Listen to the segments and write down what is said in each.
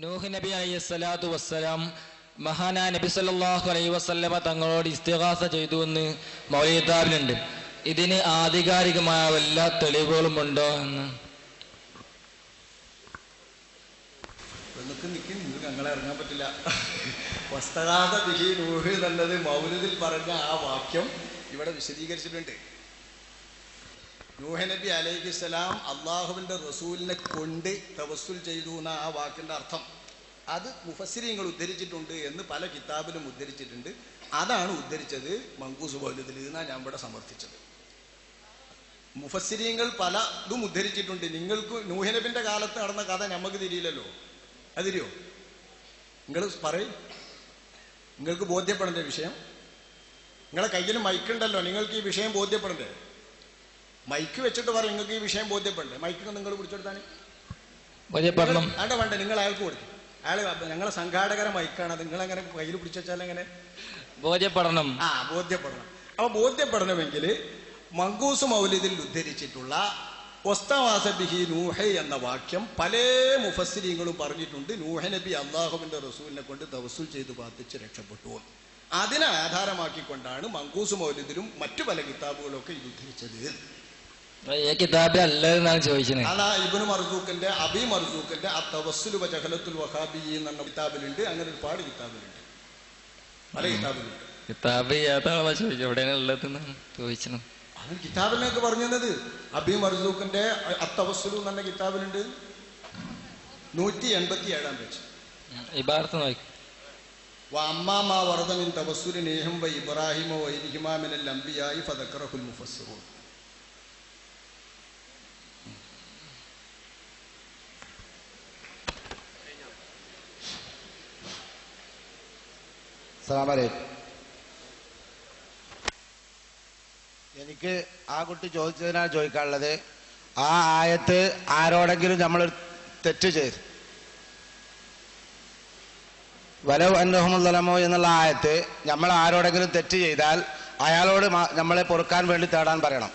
നൂഹ് നബി അലൈഹിസ്സലാത്തു വസ്സലാം മഹാനായ നബി സല്ലല്ലാഹു അലൈഹി വസല്ലമ തങ്ങളോട് ഇസ്തിഗാസ ചെയ്തു എന്ന് മൗലവി കിതാബിലുണ്ട്. ഇതിന് ആധികാരികമായ വല്ല തെളിവുകളും ഉണ്ടോ എന്ന്? ഞങ്ങളെ ഇറങ്ങാൻ പറ്റില്ല. വസ്തഗാസ ബിഹി നൂഹ് എന്നുള്ളത് മൗലിദിൽ പറഞ്ഞ ആ വാക്യം ഇവിടെ വിശദീകരിച്ചിട്ടുണ്ട്. നൂഹ് നബി അലൈഹിസ്സലാം അള്ളാഹുവിൻ്റെ റസൂലിനെ കൊണ്ട് തവസ്സുൽ ചെയ്തു എന്ന ആ വാക്കിൻ്റെ അർത്ഥം അത് മുഫസ്സിരീങ്ങൾ ഉദ്ധരിച്ചിട്ടുണ്ട് എന്ന് പല കിതാബിലും ഉദ്ധരിച്ചിട്ടുണ്ട്. അതാണ് ഉദ്ധരിച്ചത് മങ്കൂസ് മൗലിദിൽ എന്നാണ് ഞാൻ ഇവിടെ സമർത്ഥിച്ചത്. മുഫസ്സിരീങ്ങൾ പലതും ഉദ്ധരിച്ചിട്ടുണ്ട്. നിങ്ങൾക്ക് നൂഹ് നബിൻ്റെ കാലത്ത് നടന്ന കഥ നമുക്ക് തിരിയില്ലല്ലോ. അത് തിരിയോ? നിങ്ങൾ പറയും, നിങ്ങൾക്ക് ബോധ്യപ്പെടേണ്ട വിഷയം. നിങ്ങളെ കയ്യിൽ മൈക്കുണ്ടല്ലോ, നിങ്ങൾക്ക് ഈ വിഷയം ബോധ്യപ്പെടണ്ടേ? മൈക്ക് വെച്ചിട്ട് പറയും നിങ്ങൾക്ക് ഈ വിഷയം ബോധ്യപ്പെടണ്ടേ? മൈക്ക് നിങ്ങൾ പിടിച്ചെടുത്താൽ ബോധ്യപ്പെടണം. വേണ്ട, നിങ്ങൾ അയാൾക്ക് കൊടുക്കും. അയാൾ ഞങ്ങളെ സംഘാടകരെ മൈക്കാണ്, അത് നിങ്ങളെങ്ങനെ കയ്യിൽ പിടിച്ചാൽ എങ്ങനെ ബോധ്യപ്പെടണം? ബോധ്യപ്പെടണം. അപ്പൊ ബോധ്യപ്പെടണമെങ്കിൽ മങ്കൂസ് മൗലിദിൽ ഉദ്ധരിച്ചിട്ടുള്ള വസ്തഗാസ ബിഹി നൂഹ് എന്ന വാക്യം പല മുഫസ്സിരീങ്ങളും പറഞ്ഞിട്ടുണ്ട്. നൂഹ് നബി അള്ളാഹുവിൻ്റെ റസൂലിനെ കൊണ്ട് തവസ്സുൽ ചെയ്ത് പ്രാർത്ഥിച്ച് രക്ഷപ്പെട്ടു. അതിനെ ആധാരമാക്കിക്കൊണ്ടാണ് മങ്കൂസ് മൗലിദിലും മറ്റു പല കിതാബുകളൊക്കെ ഇത് ഉദ്ധരിച്ചത്. അതാ ഇബ്നു മർസൂഖിന്റെ അബി മർസൂഖിന്റെ അത്തവസ്സുൽ വജഹലത്തുൽ വഹാബി എന്ന കിതാബിലുണ്ട്. അങ്ങനെ ഒരുപാട് കിതാബിലുണ്ട്, പല കിതാബിലുണ്ട്. അത് കിതാബിലേക്ക് പറഞ്ഞു തന്നത് അബി മർസൂഖിന്റെ അത്തവസ്സുൽ എന്ന കിതാബിലുണ്ട്. 187 പേജ്. وأما ورد من توسل نوح وإبراهيم وغيرهما من الأنبياء فذكره المفسرون. അസ്സലാമു അലൈക്കും. എനിക്ക് ആ കുട്ടി ചോദിച്ചതിനാണ് ചോദിക്കാനുള്ളത്. ആ ആയത്ത് ആരോടെങ്കിലും നമ്മൾ തെറ്റ് ചെയ്ത് വലൗ അന്നഹുമുല്ലമോ എന്നുള്ള ആയത്ത് നമ്മൾ ആരോടെങ്കിലും തെറ്റ് ചെയ്താൽ അയാളോട് നമ്മളെ പൊറുക്കാൻ വേണ്ടി തേടാൻ പറയണം.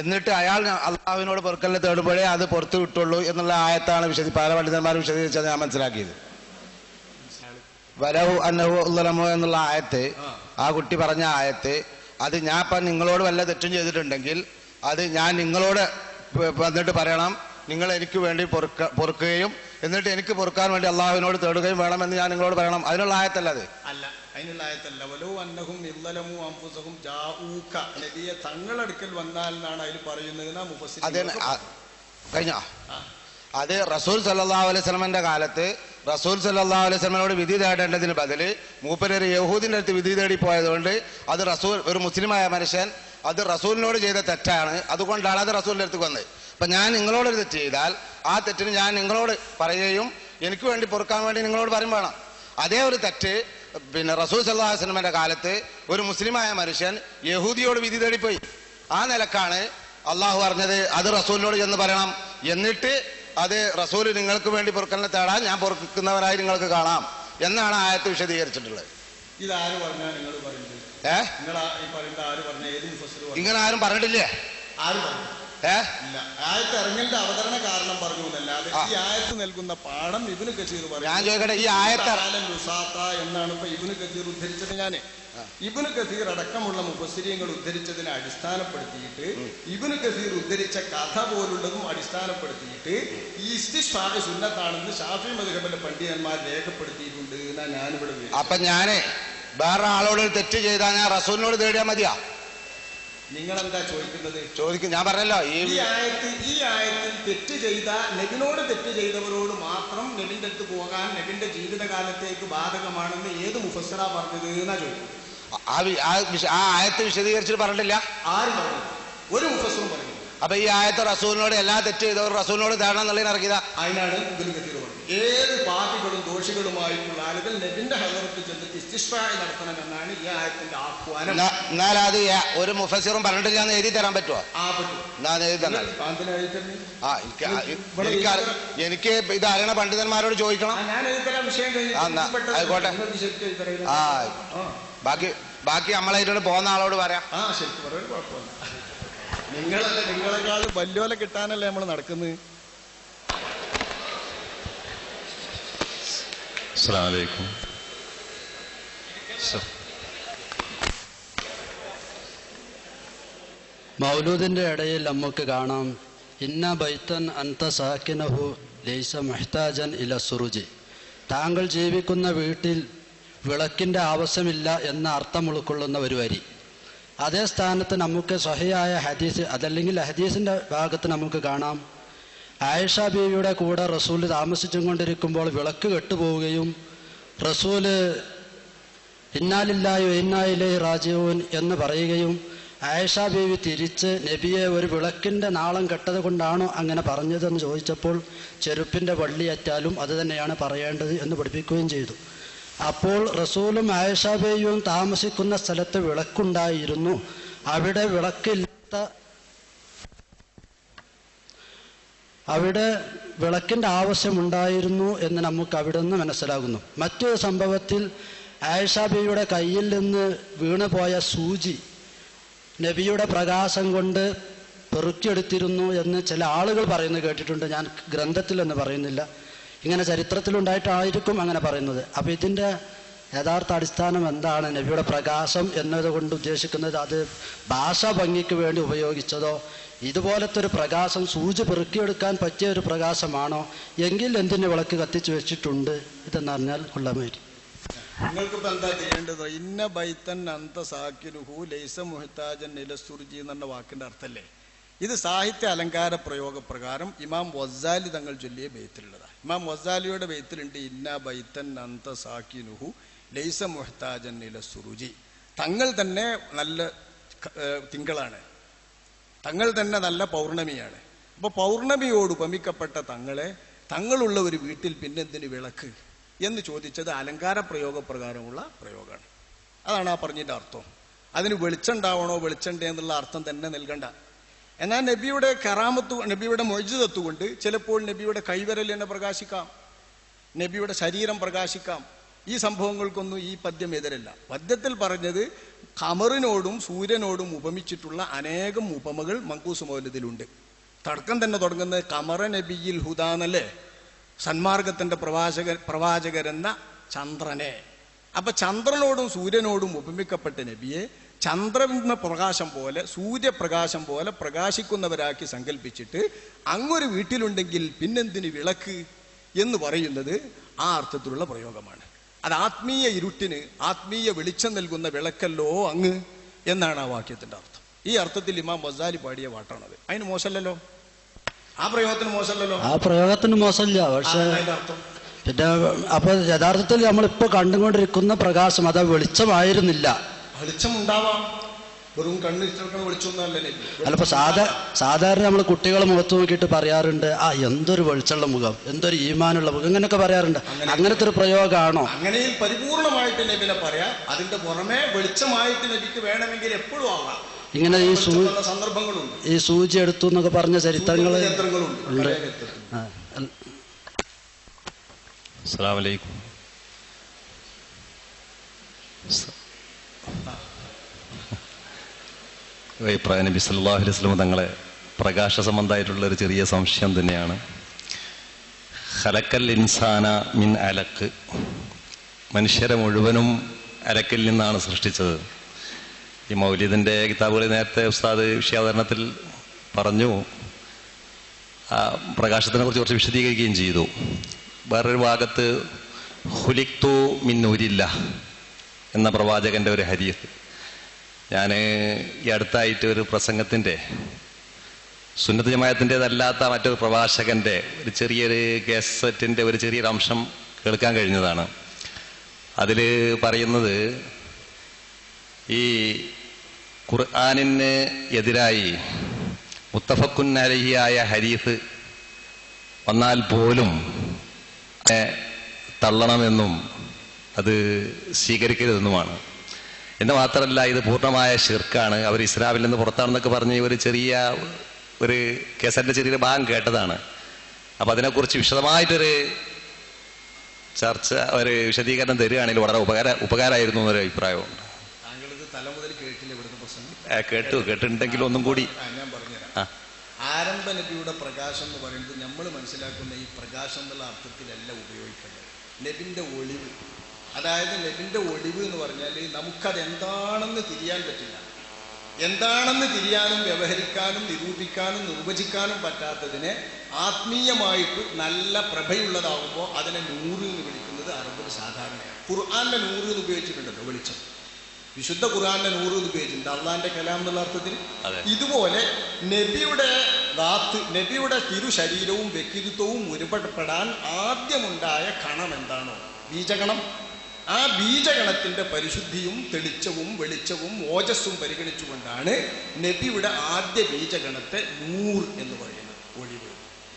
എന്നിട്ട് അയാൾ അള്ളാഹുവിനോട് പൊറുക്കലിനെ തേടുമ്പോഴേ അത് പുറത്തു വിട്ടുള്ളൂ എന്നുള്ള ആയത്താണ് പല പണ്ഡിതന്മാർ വിശദീകരിച്ചത് ഞാൻ മനസ്സിലാക്കിയത്. വലൗ അന്നഹുല്ലമോ എന്നുള്ള ആയത്ത്, ആ കുട്ടി പറഞ്ഞ ആയത്ത്, അത് ഞാൻ ഇപ്പം നിങ്ങളോട് വല്ല തെറ്റും ചെയ്തിട്ടുണ്ടെങ്കിൽ അത് ഞാൻ നിങ്ങളോട് വന്നിട്ട് പറയണം, നിങ്ങൾ എനിക്ക് വേണ്ടി പൊറുക്കുകയും എന്നിട്ട് എനിക്ക് പൊറുക്കാൻ വേണ്ടി അള്ളാഹുവിനോട് തേടുകയും വേണമെന്ന് ഞാൻ നിങ്ങളോട് പറയണം. അതിനുള്ള ആയത്തല്ല അത്. അല്ല, അതിനുള്ള ആയത്തല്ല. വലൗ അന്നഹും ഇദ്ലമു അൻഫുസഹും ജാഊക, നബിയെ തങ്ങളടുക്കൽ വന്നാൽ എന്നാണ് അതിൽ പറയുന്നത്. മുഫസ്സിരീങ്ങൾ കഴിഞ്ഞ അത് റസൂൽ സല്ലല്ലാഹു അലൈഹി വസല്ലമയുടെ കാലത്ത് റസൂൽ സല്ലല്ലാഹു അലൈഹി വസല്ലമയോട് വിധി തേടേണ്ടതിന് ബദല് മൂപ്പര് യഹൂദിൻ്റെ അടുത്ത് വിധി തേടി പോയതുകൊണ്ട് അത് റസൂൽ, ഒരു മുസ്ലിമായ മനുഷ്യൻ അത് റസൂലിനോട് ചെയ്ത തെറ്റാണ്, അതുകൊണ്ടാണ് അത് റസൂലിൻ്റെ അടുത്ത് വന്നത്. അപ്പം ഞാൻ നിങ്ങളോടൊരു തെറ്റ് ചെയ്താൽ ആ തെറ്റിന് ഞാൻ നിങ്ങളോട് പറയുകയും എനിക്ക് വേണ്ടി പൊറുക്കാൻ വേണ്ടി നിങ്ങളോട് പറയും വേണം. അതേ ഒരു തെറ്റ് റസൂൽ സല്ലല്ലാഹു അലൈഹി വസല്ലമയുടെ കാലത്ത് ഒരു മുസ്ലിമായ മനുഷ്യൻ യഹൂദിയോട് വിധി തേടിപ്പോയി. ആ നിലക്കാണ് അള്ളാഹു പറഞ്ഞത് അത് റസൂലിനോട് ചെന്ന് പറയണം, എന്നിട്ട് അത് റസൂൽ നിങ്ങൾക്ക് വേണ്ടി പൊറുക്കലിനെ തേടാൻ ഞാൻ പൊറുക്കുന്നവരായി നിങ്ങൾക്ക് കാണാം എന്നാണ് ആയത്ത് വിശദീകരിച്ചിട്ടുള്ളത്. ഇതാര് പറഞ്ഞാ നിങ്ങൾ പറയുന്നത്? ഇങ്ങനെ ആരും പറഞ്ഞിട്ടില്ലേ? ആരും പറഞ്ഞു ഇല്ല. ആയത്ത് ഇറങ്ങലിന്റെ അവതരണ കാരണം പറഞ്ഞു എന്നല്ലാതെ ഈ ആയത്ത് നൽകുന്ന പാഠം ഇബ്നു കസീർ പറഞ്ഞു. ഞാൻ ചോദിക്കട്ടെ, ഈ ആയത്ത് എന്നാണ് ഇപ്പൊ ഇബ്നു കസീർ ഉദ്ധരിച്ചത്. ഞാൻ ഇബ്നു കസീർ അടക്കമുള്ള മുഫസ്സിരീങ്ങൾ ഉദ്ധരിച്ചതിനെ അടിസ്ഥാനപ്പെടുത്തിയിട്ട് ഇബ്നു കസീർ ഉദ്ധരിച്ച കഥ പോലുള്ളതും അടിസ്ഥാനപ്പെടുത്തിയിട്ട് ഈ ഇസ്തിശ്ഫാഅ് സുന്നത്താണെന്ന് ശാഫിഈ മദ്ഹബിലെ പണ്ഡിതന്മാർ രേഖപ്പെടുത്തിയിട്ടുണ്ട് എന്നാണ് ഞാനിവിടെ. അപ്പൊ ഞാന് വേറെ ആളോട് തെറ്റ് ചെയ്താൽ ഞാൻ റസൂലിനോട് തേടിയാൽ മതിയാ? നിങ്ങളെന്താ ചോദിക്കുന്നത്? ചോദിക്കും. ഞാൻ പറഞ്ഞല്ലോ ഈ ആയത്തിൽ തെറ്റ് ചെയ്ത നബിനോട് തെറ്റ് ചെയ്തവരോട് മാത്രം നബിന്റെ അടുത്ത് പോകാൻ നബിന്റെ ജീവിതകാലത്തേക്ക് ബാധകമാണെന്ന് ഏത് മുഫസ്സിറാ പറഞ്ഞത് എന്നാ ചോദിക്കുന്നത്. ആ ആയത്ത് വിശദീകരിച്ചിട്ട് പറഞ്ഞിട്ടില്ല. ആരും പറഞ്ഞു? ഒരു മുഫസ്സിറും പറഞ്ഞു. അപ്പൊ ഈ ആയത്ത് റസൂലിനോട് എല്ലാ തെറ്റ് ചെയ്തവർ റസൂലിനോട് തേടണം എന്നുള്ളതിന് ഇറങ്ങിയതാ. അതിനാണ് ഇബ്നു കസീർ പറഞ്ഞത് ഏത് പാപികളും ദോഷികളുമായിട്ടുള്ള ആളുകൾ നബിന്റെ ഹദറത്ത് ചെന്ന് ഇസ്തിശ്ഫാഅ് നടത്തണമെന്നാണ് ഈ ആയത്തിന്റെ ആഹ്വാനം. എന്നാൽ അത് ഒരു മുഫസ്സിറും പറഞ്ഞിട്ടില്ല എന്ന് എഴുതി തരാൻ പറ്റുമോ? എനിക്ക് ഇത് അറിയണ പണ്ഡിതന്മാരോട് ചോദിക്കണം. ആയിക്കോട്ടെ. ബാക്കി നമ്മളായിട്ട് പോകുന്ന ആളോട് പറയാം. ശരിക്കും പറയാൻ കുഴപ്പമില്ല. നിങ്ങളെക്കാൾ വലിയോലെ കിട്ടാനല്ലേ നമ്മൾ നടക്കുന്നത്. അസ്സലാമു അലൈക്കും. മൗലൂദിന്റെ ഇടയിൽ നമുക്ക് കാണാം ഇന്ന ബൈത്തൻ അന്ത സാക്കിനഹു ലൈസ മുഹ്താജൻ ഇല സുറുജി. താങ്കൾ ജീവിക്കുന്ന വീട്ടിൽ വിളക്കിൻ്റെ ആവശ്യമില്ല എന്ന അർത്ഥം ഉൾക്കൊള്ളുന്ന ഒരു വരി. അതേ സ്ഥാനത്ത് നമുക്ക് സ്വഹിയായ ഹദീസ് അതല്ലെങ്കിൽ ഹദീസിൻ്റെ ഭാഗത്ത് നമുക്ക് കാണാം ആയിഷ ബീവിയുടെ കൂടെ റസൂൽ താമസിച്ചും കൊണ്ടിരിക്കുമ്പോൾ വിളക്ക് കെട്ടുപോവുകയും റസൂല് ഇന്നാലില്ലാഹി വ ഇന്നാ ഇലൈഹി റാജിഊൻ എന്ന് പറയുകയും ആയിഷ ബീവി തിരിച്ച് നബിയെ ഒരു വിളക്കിൻ്റെ നാളം കെട്ടത് കൊണ്ടാണോ അങ്ങനെ പറഞ്ഞതെന്ന് ചോദിച്ചപ്പോൾ ചെരുപ്പിൻ്റെ വള്ളിയറ്റാലും അത് തന്നെയാണ് പറയേണ്ടത് എന്ന് പഠിപ്പിക്കുകയും ചെയ്തു. അപ്പോൾ റസൂലും ആയിഷ ബീവിയും താമസിക്കുന്ന സ്ഥലത്ത് വിളക്കുണ്ടായിരുന്നു. അവിടെ വിളക്കിൻ്റെ ആവശ്യമുണ്ടായിരുന്നു എന്ന് നമുക്ക് അവിടെ നിന്ന് മനസ്സിലാകുന്നു. മറ്റൊരു സംഭവത്തിൽ ആയിഷ ബീവിയുടെ കയ്യിൽ നിന്ന് വീണുപോയ സൂചി നബിയുടെ പ്രകാശം കൊണ്ട് പെറുക്കിയെടുത്തിരുന്നു എന്ന് ചില ആളുകൾ പറയുന്നത് കേട്ടിട്ടുണ്ട്. ഞാൻ ഗ്രന്ഥത്തിലൊന്നും പറയുന്നില്ല, ഇങ്ങനെ ചരിത്രത്തിലുണ്ടായിട്ടായിരിക്കും അങ്ങനെ പറയുന്നത്. അപ്പോൾ ഇതിൻ്റെ യഥാർത്ഥ അടിസ്ഥാനം എന്താണ്? നബിയുടെ പ്രകാശം എന്നതുകൊണ്ട് ഉദ്ദേശിക്കുന്നത് അത് ഭാഷാ ഭംഗിക്ക് വേണ്ടി ഉപയോഗിച്ചതോ ഇതുപോലത്തെ ഒരു പ്രകാശം സൂചി പെറുക്കിയെടുക്കാൻ പറ്റിയ ഒരു പ്രകാശമാണോ എങ്കിൽ എന്തിന് വിളക്ക് കത്തിച്ചു വെച്ചിട്ടുണ്ട് ഇതെന്നറിഞ്ഞാൽ കൊള്ളാമായിരിക്കും. നിങ്ങൾക്കിപ്പോൾ എന്താ ചെയ്യേണ്ടത്? ഇന്ന ബൈത്തൻ അന്ത സാക്കിനുഹു ലൈസ മുഹ്താജൻ ഇല സുർജി എന്ന വാക്കിൻ്റെ അർത്ഥമല്ലേ ഇത്? സാഹിത്യ അലങ്കാര പ്രയോഗപ്രകാരം ഇമാം വസ്സാലി തങ്ങൾ ചൊല്ലിയ ബെയ്ത്തിലുള്ളതാണ്. ഇമാം വസ്സാലിയുടെ ബെയ്ത്തിലുണ്ട് ഇന്ന ബൈത്തൻ അന്ത സാക്കിനുഹു ലൈസ മുഹ്താജൻ ഇല സുർജി. തങ്ങൾ തന്നെ നല്ല തിങ്കളാണ്, തങ്ങൾ തന്നെ നല്ല പൗർണമിയാണ്. അപ്പോൾ പൗർണമിയോട് ഉപമിക്കപ്പെട്ട തങ്ങളുള്ള ഒരു വീട്ടിൽ പിന്നെന്തിന് വിളക്ക് എന്ന് ചോദിച്ചത് അലങ്കാര പ്രയോഗപ്രകാരമുള്ള പ്രയോഗമാണ്. അതാണ് ആ പറഞ്ഞതിൻ്റെ അർത്ഥം. അതിന് വെളിച്ചമുണ്ടാവണോ വെളിച്ചണ്ടേ എന്നുള്ള അർത്ഥം തന്നെ നൽകണ്ട. എന്നാൽ നബിയുടെ കറാമത്ത്, നബിയുടെ മൊയ്ജിദത്ത് കൊണ്ട് ചിലപ്പോൾ നബിയുടെ കൈവരൽ തന്നെ പ്രകാശിക്കാം, നബിയുടെ ശരീരം പ്രകാശിക്കാം. ഈ സംഭവങ്ങൾക്കൊന്നും ഈ പദ്യം എതിരല്ല. പദ്യത്തിൽ പറഞ്ഞത് ഖമറിനോടും സൂര്യനോടും ഉപമിച്ചിട്ടുള്ള അനേകം ഉപമകൾ മങ്കൂസ് മൗലിദിലുണ്ട്. തർക്കം തന്നെ തുടങ്ങുന്നത് ഖമറ നബിയിൽ ഹുദാന്നല്ലേ, സന്മാർഗത്തിന്റെ പ്രവാചകരെന്ന ചന്ദ്രനെ. അപ്പൊ ചന്ദ്രനോടും സൂര്യനോടും ഉപമിക്കപ്പെട്ട നബിയെ ചന്ദ്രന്റെ പ്രകാശം പോലെ സൂര്യപ്രകാശം പോലെ പ്രകാശിക്കുന്നവരാക്കി സങ്കല്പിച്ചിട്ട് അങ്ങൊരു വീട്ടിലുണ്ടെങ്കിൽ പിന്നെന്തിന് വിളക്ക് എന്ന് പറയുന്നത് ആ അർത്ഥത്തിലുള്ള പ്രയോഗമാണ്. അത് ആത്മീയ ഇരുട്ടിന് ആത്മീയ വെളിച്ചം നൽകുന്ന വിളക്കല്ലോ അങ്ങ് എന്നാണ് ആ വാക്യത്തിന്റെ അർത്ഥം. ഈ അർത്ഥത്തിൽ ഇമാം വസ്സാലി പാടിയ പാട്ടാണത്. അതിന് മോശമല്ലല്ലോ, ആ പ്രയോഗത്തിന് മോശമല്ലല്ലോ. ആ പ്രയോഗത്തിന് മോശമില്ല. പക്ഷേ പിന്നെ അപ്പൊ യഥാർത്ഥത്തിൽ നമ്മളിപ്പോ കണ്ടുകൊണ്ടിരിക്കുന്ന പ്രകാശം അത് വെളിച്ചമായിരുന്നില്ല. വെളിച്ചം ഉണ്ടാവാം, വെറും കണ്ണ് വെളിച്ചമൊന്നുമല്ലേ. അല്ലപ്പോ സാധാരണ നമ്മൾ കുട്ടികളെ മുഖത്ത് നോക്കിയിട്ട് പറയാറുണ്ട് ആ എന്തൊരു വെളിച്ചമുള്ള മുഖം, എന്തൊരു ഈമാനുള്ള മുഖം, ഇങ്ങനെയൊക്കെ പറയാറുണ്ട്. അങ്ങനത്തെ ഒരു പ്രയോഗമാണോ? അങ്ങനെയിൽ പരിപൂർണമായിട്ട് നബിനെ പറയാം. അതിന്റെ പുറമെ വെളിച്ചമായിട്ട് നബിക്ക് വേണമെങ്കിൽ എപ്പോഴും ആവാം. ഇങ്ങനെ സന്ദർഭങ്ങളുണ്ട്. ഈ സൂചി എടുത്തു എന്നൊക്കെ പറഞ്ഞ ചരിത്രങ്ങൾ ഉണ്ട്. അസ്സലാമു അലൈക്കും. നബി സല്ലല്ലാഹു അലൈഹി വസല്ലം തങ്ങളെ പ്രകാശ സംബന്ധമായിട്ടുള്ള ഒരു ചെറിയ സംശയം തന്നെയാണ്. ഖലക്കൽ ഇൻസാന മിൻ അലക്ക്, മനുഷ്യരെ മുഴുവനും അലക്കിൽ നിന്നാണ് സൃഷ്ടിച്ചത്. ഈ മൗലിദിൻ്റെ കിതാബുകളിൽ നേരത്തെ ഉസ്താദ് വിഷയാവതരണത്തിൽ പറഞ്ഞു, ആ പ്രകാശത്തിനെ കുറിച്ച് കുറച്ച് വിശദീകരിക്കുകയും ചെയ്തു. വേറൊരു ഭാഗത്ത് ഹുലിക്തു മിൻ നൂരില്ല എന്ന പ്രവാചകന്റെ ഒരു ഹദീസ് ഞാൻ ഈ അടുത്തായിട്ട് ഒരു പ്രസംഗത്തിൻ്റെ സുന്നത്ത് ജമാഅത്തിൻ്റെതല്ലാത്ത മറ്റൊരു പ്രഭാഷകന്റെ ഒരു ചെറിയൊരു കേസറ്റിൻ്റെ ഒരു ചെറിയൊരു അംശം കേൾക്കാൻ കഴിഞ്ഞതാണ്. അതിൽ പറയുന്നത് ഈ ഖുർആനിന് എതിരായി മുത്തഫഖുൻ അലൈഹിയായ ഹദീസ് വന്നാൽ പോലും തള്ളണമെന്നും അത് സ്വീകരിക്കരുതെന്നുമാണ്. എന്ന് മാത്രമല്ല ഇത് പൂർണ്ണമായ ശിർക്കാണ്, അവർ ഇസ്ലാമിൽ നിന്ന് പുറത്താണെന്നൊക്കെ പറഞ്ഞ് ഒരു കേസറ്റിൻ്റെ ചെറിയൊരു ഭാഗം കേട്ടതാണ്. അപ്പം അതിനെക്കുറിച്ച് വിശദമായിട്ടൊരു ചർച്ച, ഒരു വിശദീകരണം തരികയാണെങ്കിൽ വളരെ ഉപകാരമായിരുന്നു എന്നൊരു അഭിപ്രായമുണ്ട്. കേട്ടിട്ടുണ്ടെങ്കിലും ഒന്നും കൂടി ഞാൻ പറഞ്ഞുതരാം. ആരംഭ നബിയുടെ പ്രകാശം എന്ന് പറയുന്നത് നമ്മൾ മനസ്സിലാക്കുന്ന ഈ പ്രകാശം എന്നുള്ള അർത്ഥത്തിലല്ല ഉപയോഗിക്കേണ്ടത്. നബിൻ്റെ ഒളിവ്. അതായത് നബിൻ്റെ ഒളിവ് എന്ന് പറഞ്ഞാൽ നമുക്കതെന്താണെന്ന് തിരിയാൻ പറ്റില്ല. എന്താണെന്ന് തിരിയാനും വ്യവഹരിക്കാനും നിരൂപിക്കാനും നിർവചിക്കാനും പറ്റാത്തതിനെ ആത്മീയമായിട്ട് നല്ല പ്രഭയുള്ളതാകുമ്പോൾ അതിനെ നൂറ് എന്ന് വിളിക്കുന്നത് അറബിൽ സാധാരണയാണ്. ഖുർആന്റെ നൂറ് എന്ന് ഉപയോഗിച്ചിട്ടുണ്ടല്ലോ, വെളിച്ചം. വിശുദ്ധ ഖുർആന്റെ നൂറ് എന്ന് ഉപയോഗിച്ചിട്ടുണ്ട്, അള്ളാന്റെ കലാം എന്നുള്ള അർത്ഥത്തിൽ. ഇതുപോലെ നബിയുടെ ദാത്ത്, നബിയുടെ തിരുശരീരവും വ്യക്തിത്വവും ഉരുപെടാൻ ആദ്യമുണ്ടായ കണം എന്താണോ, ബീജഗണം, ആ ബീജഗണത്തിന്റെ പരിശുദ്ധിയും തെളിച്ചവും വെളിച്ചവും ഓജസ്സും പരിഗണിച്ചുകൊണ്ടാണ് നബിയുടെ ആദ്യ ബീജഗണത്തെ നൂർ എന്ന് പറയുന്നത്, ഒഴിവ്.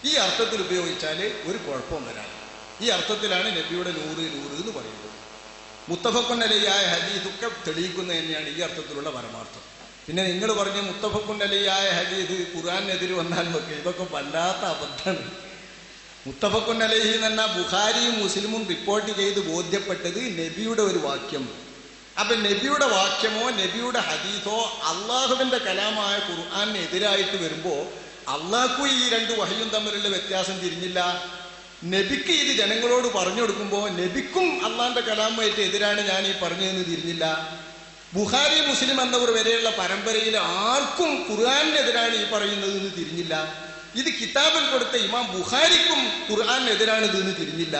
ഈ അർത്ഥത്തിൽ ഉപയോഗിച്ചാൽ ഒരു കുഴപ്പവും വരാൻ. ഈ അർത്ഥത്തിലാണ് നബിയുടെ നൂറ് എന്ന് പറയുന്നത്. മുത്തഫഖുൻ അലൈഹിയായ ഹദീദൊക്കെ തെളിയിക്കുന്നത് തന്നെയാണ് ഈ അർത്ഥത്തിലുള്ള പരമാർത്ഥം. പിന്നെ നിങ്ങൾ പറഞ്ഞ മുത്തഫഖുൻ അലൈഹിയായ ഹദീദ് ഖുർആനെതിരെ വന്നാൽ നോക്കി, ഇതൊക്കെ വല്ലാത്ത അബദ്ധമാണ്. മുത്തഫഖുൻ അലൈഹി എന്ന് പറഞ്ഞാൽ ബുഖാരിയും മുസ്ലിമും റിപ്പോർട്ട് ചെയ്ത് ബോധ്യപ്പെട്ടത് നബിയുടെ ഒരു വാക്യം. അപ്പൊ നബിയുടെ വാക്യമോ നബിയുടെ ഹദീസോ അള്ളാഹുവിന്റെ കലാമായ ഖുർആന് എതിരായിട്ട് വരുമ്പോ അള്ളാഹ്ക്കും ഈ രണ്ട് വഹയും തമ്മിലുള്ള വ്യത്യാസം തിരിഞ്ഞില്ല. നബിക്ക് ഇത് ജനങ്ങളോട് പറഞ്ഞു കൊടുക്കുമ്പോൾ നബിക്കും അള്ളാന്റെ കലാമായിട്ട് എതിരാണ് ഞാൻ ഈ പറഞ്ഞതെന്ന് തിരിഞ്ഞില്ല. ബുഖാരി മുസ്ലിം എന്നവർ വരെയുള്ള പരമ്പരയിൽ ആർക്കും ഖുർആനെതിരാണ് ഈ പറയുന്നത് എന്ന് തിരിഞ്ഞില്ല. ഇത് കിതാബിൽ കൊടുത്ത ഇമാം ബുഖാരിക്കും ഖുർആനെതിരാണ് ഇതെന്ന് തിരിഞ്ഞില്ല.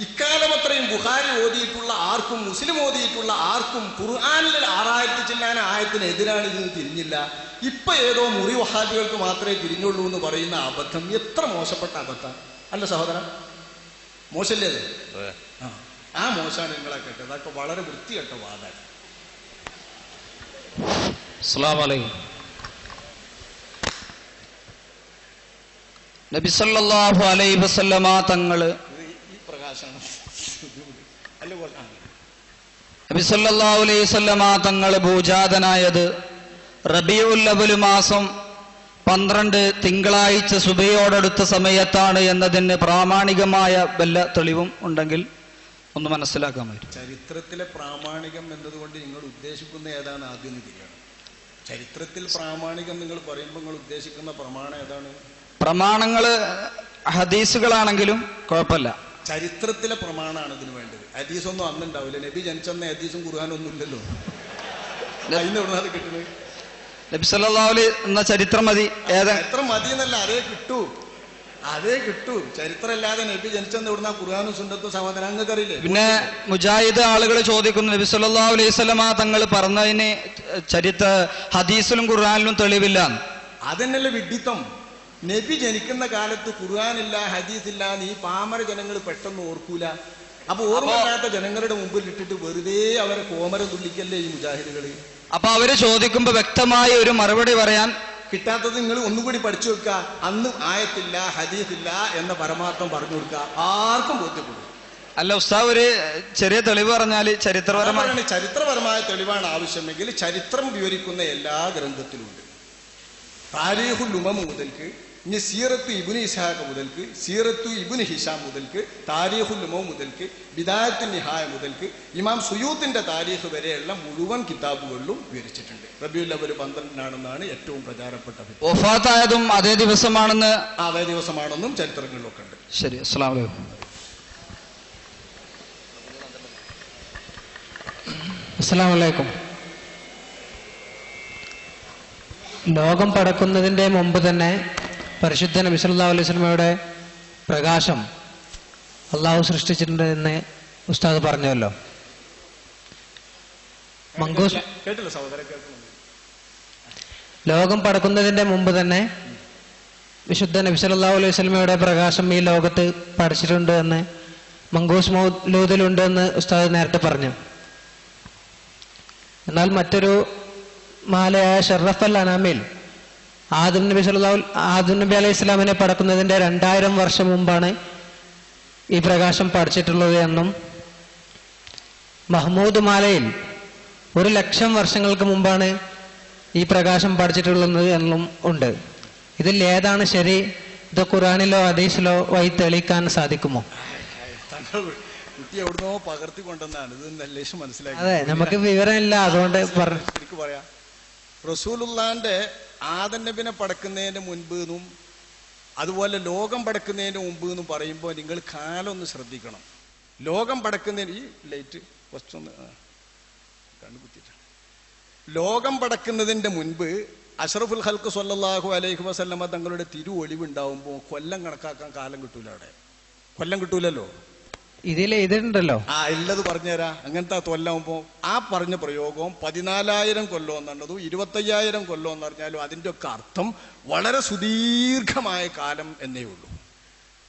ഇക്കാലമത്രയും ബുഖാരി ഓതിയിട്ടുള്ള ആർക്കും മുസ്ലിം ഓതിയിട്ടുള്ള ആർക്കും ഖുർആനിൽ 6000 ചില്ലാന ആയത്തിന് എതിരാണ് ഇതെന്ന് തിരിഞ്ഞില്ല. ഇപ്പൊ ഏതോ മുറി വഹാബികൾക്ക് മാത്രമേ തിരിഞ്ഞുള്ളൂ എന്ന് പറയുന്ന അബദ്ധം എത്ര മോശപ്പെട്ട അബദ്ധം അല്ല സഹോദര, മോശല്ലേ അത്? ആ മോശമാണ് നിങ്ങളെ കേട്ടത്. അതൊക്കെ വളരെ വൃത്തികെട്ട വാദമാണ്. അസ്സലാമു അലൈക്കും. നബി സല്ലല്ലാഹു അലൈഹി വസല്ലമ തങ്ങള് നബി സല്ലല്ലാഹു അലൈഹി വസല്ലമ തങ്ങള് ഭൂജാതനായത് റബീഉൽ അവ്വൽ മാസം 12 തിങ്കളാഴ്ച സുബഹിയോടടുത്ത സമയത്താണ് എന്നതിന് പ്രാമാണികമായ വല്ല തെളിവും ഉണ്ടെങ്കിൽ ഒന്ന് മനസ്സിലാക്കാമായിരുന്നു. ചരിത്രത്തിലെ പ്രാമാണികം എന്നതുകൊണ്ട് നിങ്ങൾ ഉദ്ദേശിക്കുന്ന ഏതാണ് ആദ്യം തിരിയണം. ചരിത്രത്തിൽ പ്രാമാണികം നിങ്ങൾ പറയുമ്പോൾ നിങ്ങൾ ഉദ്ദേശിക്കുന്ന പ്രമാണം ഏതാണ്? പ്രമാണങ്ങള് ഹദീസുകളാണെങ്കിലും കുഴപ്പമില്ല, ചരിത്രത്തിലെ പ്രമാണമാണ് ഇതിന് വേണ്ടത്. ഹദീസൊന്നും അന്നുണ്ടാവില്ല. നബി ജനിച്ചെന്ന ഹദീസും ഖുർആനൊന്നും ഇല്ലല്ലോ. അതിന് എവിടുന്നാണ് കിട്ടുന്നത്? നബി സല്ലല്ലാഹു അലൈഹി എന്ന ചരിത്രം മതി. ചരിത്രം മതി എന്നല്ല, അതേ കിട്ടൂ. ചരിത്രമല്ലാതെ നബി ജനിച്ചെന്ന് എവിടുന്ന ഖുർആനും സുന്നത്തും സഹോദരൻ അങ്ങക്കറിയില്ലേ? പിന്നെ മുജാഹിദ് ആളുകൾ ചോദിക്കുന്നു, നബി സല്ലല്ലാഹു അലൈഹി വസല്ലമ തങ്ങൾ പറഞ്ഞതിന് ചരിത്ര ഹദീസിലും ഖുർആനിലും തെളിവില്ല. അതന്നെയല്ലേ വിഡ്ഢിത്തം. നബി ജനിക്കുന്ന കാലത്ത് ഖുർആനില്ല ഹദീസില്ല എന്ന് ഈ പാമര ജനങ്ങൾ പെട്ടെന്ന് ഓർക്കൂല. അപ്പൊ ഓർമ്മയില്ലാത്ത ജനങ്ങളുടെ മുമ്പിൽ ഇട്ടിട്ട് വെറുതെ അവരെ കോമരം തുള്ളിക്കല്ലേ ഈ മുജാഹിദുകള്. അപ്പൊ അവര് ചോദിക്കുമ്പോ വ്യക്തമായി ഒരു മറുപടി പറയാൻ കിട്ടാത്തത് നിങ്ങൾ ഒന്നുകൂടി പഠിച്ചു വെക്കുക. അന്ന് ആയത്തില്ല ഹദീസില്ല എന്ന പരമാർത്ഥം പറഞ്ഞു കൊടുക്കുക, ആർക്കും ബോധ്യപ്പെടും. അല്ല ഉസ്താദ്, ഒരു ചെറിയ തെളിവ് പറഞ്ഞാല് ചരിത്രപരമായ തെളിവാണ് ആവശ്യമെങ്കിൽ ചരിത്രം വിവരിക്കുന്ന എല്ലാ ഗ്രന്ഥത്തിലുണ്ട്. താരീഖുൽ ഉമം മുതൽക്ക് ഇനി സീറത്തു ഇബ്നു ഇസ്ഹാഖ് മുതൽക്ക്, സീറത്തു ഇബ്നു ഹിഷാം മുതൽക്ക്, താരീഖുൽ ഉമം മുതൽക്ക്, ബിദായത്തുൻ നിഹായ മുതൽക്ക് ഇമാം സുയൂത്തിന്റെ താരീഖ് വരെയുള്ള മുഴുവൻ കിതാബുകളിലും വിവരിച്ചിട്ടുണ്ട്. റബീഉൽ അവ്വൽ 12 ഏറ്റവും പ്രചാരപ്പെട്ടത്. വഫാത്തായതും അതേ ദിവസമാണെന്നും ചരിത്രങ്ങളിലൊക്കെ ഉണ്ട്. ശരി, അസ്സലാമു അലൈക്കും. അസ്സലാമു അലൈക്കും. ലോകം പടക്കുന്നതിന്റെ മുമ്പ് തന്നെ പരിശുദ്ധ നബി സല്ലല്ലാഹു അലൈഹി വസല്ലമയുടെ പ്രകാശം അള്ളാഹു സൃഷ്ടിച്ചിട്ടുണ്ട് എന്ന് ഉസ്താദ് പറഞ്ഞല്ലോ. മങ്കൂസ് കേട്ടില്ല സഹോദരൻ? ലോകം പടക്കുന്നതിന്റെ മുമ്പ് തന്നെ വിശുദ്ധ നബി സല്ലല്ലാഹു അലൈഹി വസല്ലമയുടെ പ്രകാശം ഈ ലോകത്ത് പടച്ചിട്ടുണ്ട് എന്ന് മങ്കൂസ് മൗലൂദിലുണ്ട് എന്ന് ഉസ്താദ് നേരത്തെ പറഞ്ഞു. എന്നാൽ മറ്റൊരു മാലയായ ഷറഫൽ അനാമിൽ ആദം നബി അലൈഹി ഇസ്ലാമിനെ പടക്കുന്നതിന്റെ 2000 വർഷം മുമ്പാണ് ഈ പ്രകാശം പഠിച്ചിട്ടുള്ളത് എന്നും മഹ്മൂദ് മാലയിൽ 1,00,000 വർഷങ്ങൾക്ക് മുമ്പാണ് ഈ പ്രകാശം പഠിച്ചിട്ടുള്ളത് എന്നും ഉണ്ട്. ഇതിൽ ഏതാണ് ശരി? ഇത് ഖുർആനിലോ ഹദീസിലോ വഴി തെളിയിക്കാൻ സാധിക്കുമോ? കുട്ടി എവിടുന്നോ പകർത്തിക്കൊണ്ടെന്നാണ് ഇത് മനസ്സിലാക്കി. അതെ, നമുക്ക് വിവരമില്ല, അതുകൊണ്ട് എനിക്ക് പറയാം. റസൂലുള്ളാന്റെ ആദം നബിനെ പടക്കുന്നതിന് മുൻപ് എന്നും അതുപോലെ ലോകം പടക്കുന്നതിന് മുമ്പ് എന്നും പറയുമ്പോൾ നിങ്ങൾ കാലം ഒന്ന് ശ്രദ്ധിക്കണം. ലോകം പടക്കുന്നതിന് ഈ ലൈറ്റ് കുറച്ചൊന്ന് കണ്ണുകുത്തിയിട്ടാണ്. ലോകം പടക്കുന്നതിന്റെ മുൻപ് അഷ്റഫുൽ ഖൽഖ് സ്വല്ലല്ലാഹു അലൈഹി വസല്ലമ തങ്ങളുടെ തിരുവൊളിവുണ്ടാവുമ്പോൾ കൊല്ലം കണക്കാക്കാൻ കാലം കിട്ടൂല. അവിടെ കൊല്ലം കിട്ടൂലല്ലോ. ഇതിൽ എഴുതിയിട്ടുണ്ടല്ലോ. ഉള്ളത് പറഞ്ഞുതരാ. അങ്ങനത്തെ കൊല്ലാവുമ്പോ ആ പറഞ്ഞ പ്രയോഗവും 14,000 കൊല്ലം എന്നുള്ളതും 25,000 കൊല്ലം എന്ന് പറഞ്ഞാലും അതിൻ്റെ ഒക്കെ അർത്ഥം വളരെ സുദീർഘമായ കാലം എന്നേ ഉള്ളൂ.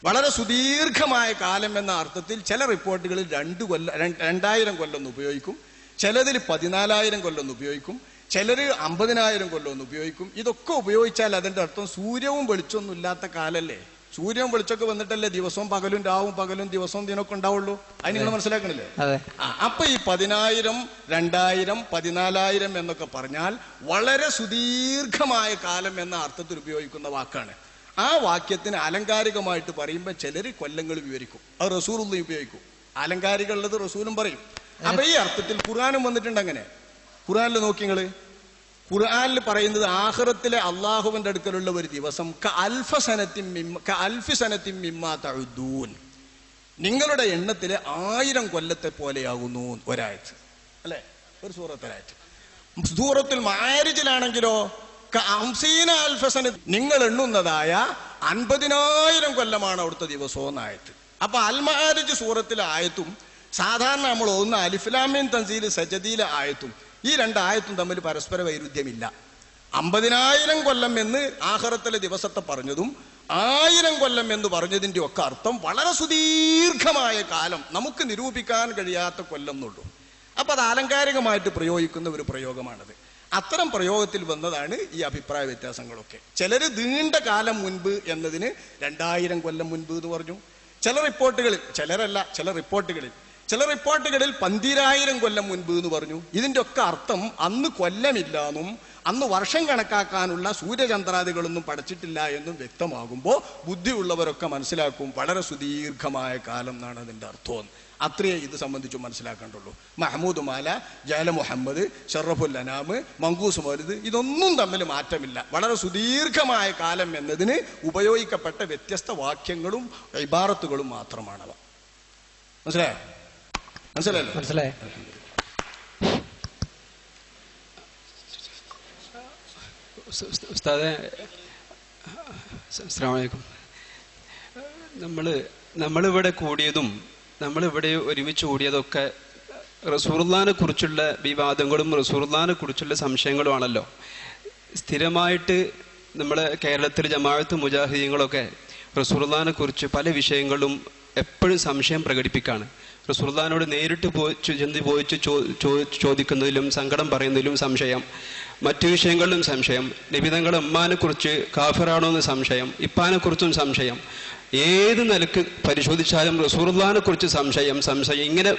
വളരെ സുദീർഘമായ കാലം എന്ന അർത്ഥത്തിൽ ചില റിപ്പോർട്ടുകളിൽ 2,000 കൊല്ലം എന്ന് ഉപയോഗിക്കും, ചിലതിൽ 14,000 കൊല്ലം എന്ന് ഉപയോഗിക്കും, ചിലർ 50,000 കൊല്ലം എന്ന് ഉപയോഗിക്കും. ഇതൊക്കെ ഉപയോഗിച്ചാൽ അതിൻ്റെ അർത്ഥം സൂര്യവും വെളിച്ചൊന്നും ഇല്ലാത്ത കാലല്ലേ. സൂര്യൻ വെളിച്ചൊക്കെ വന്നിട്ടല്ലേ ദിവസവും പകലും രാവും പകലും ദിവസവും ദിനമൊക്കെ ഉണ്ടാവുള്ളൂ. അത് നിങ്ങൾ മനസ്സിലാക്കണില്ലേ? അപ്പൊ ഈ 10,000, 2,000, 14,000 എന്നൊക്കെ പറഞ്ഞാൽ വളരെ സുദീർഘമായ കാലം എന്ന അർത്ഥത്തിൽ ഉപയോഗിക്കുന്ന വാക്കാണ്. ആ വാക്യത്തിന് അലങ്കാരികമായിട്ട് പറയുമ്പോൾ ചിലർ കൊല്ലങ്ങൾ വിവരിക്കും. അത് റസൂലുള്ളാഹി ഉപയോഗിക്കും. അലങ്കാരികളുള്ളത് റസൂലും പറയും. അപ്പൊ ഈ അർത്ഥത്തിൽ ഖുർആനും വന്നിട്ടുണ്ട്. അങ്ങനെ ഖുർആനിൽ നോക്കി നിങ്ങള്, ഖുർആനിൽ പറയുന്നത് ആഖിറത്തിലെ അള്ളാഹുവിന്റെ അടുക്കലുള്ള ഒരു ദിവസം നിങ്ങളുടെ എണ്ണത്തിലെ 1000 കൊല്ലത്തെ പോലെയാകുന്നു. ഒരാഴ്ച അല്ലെ, ഒരു സൂറത്തൊരാഴ്ച. സൂറത്തുൽ മആരിജിലാണെങ്കിലോ നിങ്ങൾ എണ്ണുന്നതായ 50,000 കൊല്ലമാണ് അവിടുത്തെ ദിവസവും ആയത്ത്. അപ്പൊ അൽ മആരിജ് സൂറത്തിലെ ആയത്തും സാധാരണ നമ്മൾ ഓതുന്ന അലിഫ് ലാം മീം തൻസീൽ സജദിയിലെ ആയത്തും ഈ 2 ആയത്തും തമ്മിൽ പരസ്പര വൈരുദ്ധ്യമില്ല. 50,000 കൊല്ലം എന്ന് ആഖിറത്തിലെ ദിവസത്തെ പറഞ്ഞതും 1000 കൊല്ലം എന്ന് പറഞ്ഞതിൻ്റെ ഒക്കെ അർത്ഥം വളരെ സുദീർഘമായ കാലം, നമുക്ക് നിരൂപിക്കാൻ കഴിയാത്ത കൊല്ലം എന്നുള്ളൂ. അപ്പൊ അത് ആലങ്കാരികമായിട്ട് പ്രയോഗിക്കുന്ന ഒരു പ്രയോഗമാണത്. അത്തരം പ്രയോഗത്തിൽ വന്നതാണ് ഈ അഭിപ്രായ വ്യത്യാസങ്ങളൊക്കെ. ചിലര് നീണ്ട കാലം മുൻപ് എന്നതിന് 2,000 കൊല്ലം മുൻപ് എന്ന് പറഞ്ഞു. ചില റിപ്പോർട്ടുകളിൽ, ചില റിപ്പോർട്ടുകളിൽ 12,000 കൊല്ലം മുൻപ് എന്ന് പറഞ്ഞു. ഇതിൻ്റെ ഒക്കെ അർത്ഥം അന്ന് കൊല്ലമില്ലാന്നും അന്ന് വർഷം കണക്കാക്കാനുള്ള സൂര്യചന്ദ്രാദികളൊന്നും പഠിച്ചിട്ടില്ല എന്നും വ്യക്തമാകുമ്പോൾ ബുദ്ധിയുള്ളവരൊക്കെ മനസ്സിലാക്കും വളരെ സുദീർഘമായ കാലം എന്നാണ് അതിൻ്റെ അർത്ഥം. അത്രയേ ഇത് സംബന്ധിച്ച് മനസ്സിലാക്കേണ്ടുള്ളൂ. മഹ്മൂദ് മാല, ജാല മുഹമ്മദ്, ഷറഫുൽ അനാം, മങ്കൂസ് മൗലിദ് ഇതൊന്നും തമ്മിൽ മാറ്റമില്ല. വളരെ സുദീർഘമായ കാലം എന്നതിന് ഉപയോഗിക്കപ്പെട്ട വ്യത്യസ്ത വാക്യങ്ങളും ഇബാറത്തുകളും മാത്രമാണവ. മനസ്സിലായോ? മനസ്സിലായി. ഉസ്താദേ, അസ്സലാമു അലൈക്കും. നമ്മളിവിടെ കൂടിയതും നമ്മളിവിടെ ഒരുമിച്ച് കൂടിയതൊക്കെ റസൂലുള്ളാഹിനെ കുറിച്ചുള്ള വിവാദങ്ങളും റസൂലുള്ളാഹിനെ കുറിച്ചുള്ള സംശയങ്ങളുമാണല്ലോ. സ്ഥിരമായിട്ട് നമ്മുടെ കേരളത്തിൽ ജമാഅത്ത് മുജാഹിദീങ്ങളൊക്കെ റസൂലുള്ളാഹിനെ കുറിച്ച് പല വിഷയങ്ങളും എപ്പോഴും സംശയം പ്രകടിപ്പിക്കുകയാണ്. റസൂലുള്ളാഹിനോട് നേരിട്ട് ചോദിക്കുന്നതിലും സങ്കടം പറയുന്നതിലും സംശയം, മറ്റു വിഷയങ്ങളിലും സംശയം, നബിതങ്ങളുടെ ഉമ്മാനെ കുറിച്ച് കാഫിറാണോ എന്ന് സംശയം, ഇപ്പാനെ കുറിച്ചും സംശയം, ഏത് നിലക്ക് പരിശോധിച്ചാലും റസൂലുള്ളാഹിനെ കുറിച്ച് സംശയം. ഇങ്ങനെ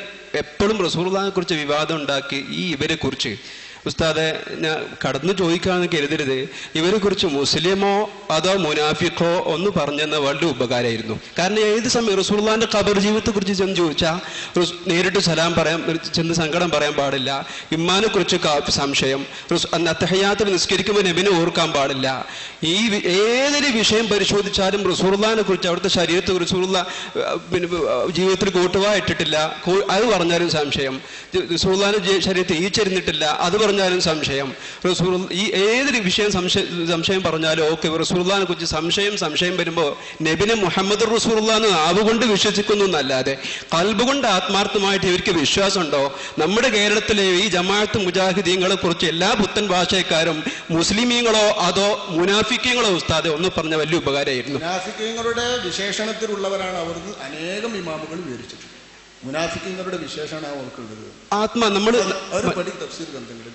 എപ്പോഴും റസൂലുള്ളാഹിനെ കുറിച്ച് വിവാദം ഉണ്ടാക്കി ഇവരെ കുറിച്ച് ഉസ്താദെ ഞാൻ കടന്നു ചോദിക്കാമെന്ന് കരുതരുത്. ഇവരെ കുറിച്ച് മുസ്ലിമോ അതോ മുനാഫിക്കോ ഒന്ന് പറഞ്ഞെന്ന വളരെ ഉപകാരമായിരുന്നു. കാരണം ഏത് സമയം റസൂലുള്ളാഹിന്റെ ഖബർ ജീവിതത്തെ കുറിച്ച് ചെന്ന് ചോദിച്ചാൽ നേരിട്ട് സലാം പറയാൻ ചെന്ന് സങ്കടം പറയാൻ പാടില്ല. ഇമ്മാനെ കുറിച്ച് സംശയം, അത്തഹിയ്യാത്തിൽ നിസ്കരിക്കുമ്പോൾ നബിനെ ഓർക്കാൻ പാടില്ല. ഈ ഏതൊരു വിഷയം പരിശോധിച്ചാലും റസൂലുള്ളാഹിനെ കുറിച്ച് അവിടുത്തെ ശരീരത്തെ റസൂലുള്ള ജീവിതത്തിൽ കൂട്ടുവാ ഇട്ടിട്ടില്ല, അത് പറഞ്ഞാലും സംശയം. റസൂലുള്ളാഹിന്റെ ശരീരത്തിൽ ഈച്ചരിഞ്ഞിട്ടില്ല, അത് പറഞ്ഞാലും സംശയം. ഈ ഏതൊരു വിഷയം സംശയം പറഞ്ഞാലും ഓക്കെ. റസൂലുള്ളാഹിനെ കുറിച്ച് സംശയം വരുമ്പോൾ നബിനെ മുഹമ്മദ് റസൂലുള്ളാഹി നാവുകൊണ്ട് വിശ്വസിക്കുന്നു എന്നല്ലാതെ ഖൽബ് കൊണ്ട് ആത്മാർത്ഥമായിട്ട് ഇവർക്ക് വിശ്വാസമുണ്ടോ? നമ്മുടെ കേരളത്തിലെ ഈ ജമാഅത്ത് മുജാഹിദീങ്ങളെ കുറിച്ച് എല്ലാ പുത്തൻ ഭാഷക്കാരും മുസ്ലിമീങ്ങളോ അതോ മുനാഫിക്കീങ്ങളോ ഉസ്താദെ ഒന്ന് പറഞ്ഞ വലിയ ഉപകാരമായിരുന്നു. മുനാഫിക്കീങ്ങളുടെ വിശേഷണത്തിലുള്ളവരാണ് അവർ അനേകം ഇമാമുകൾ വിവരിച്ചിട്ടുണ്ട്. മുനാഫിക്കീങ്ങളുടെ വിശേഷണം അവർക്കുള്ളത് ആത്മാ. നമ്മൾ തഫ്സീർ ഗ്രന്ഥങ്ങളിൽ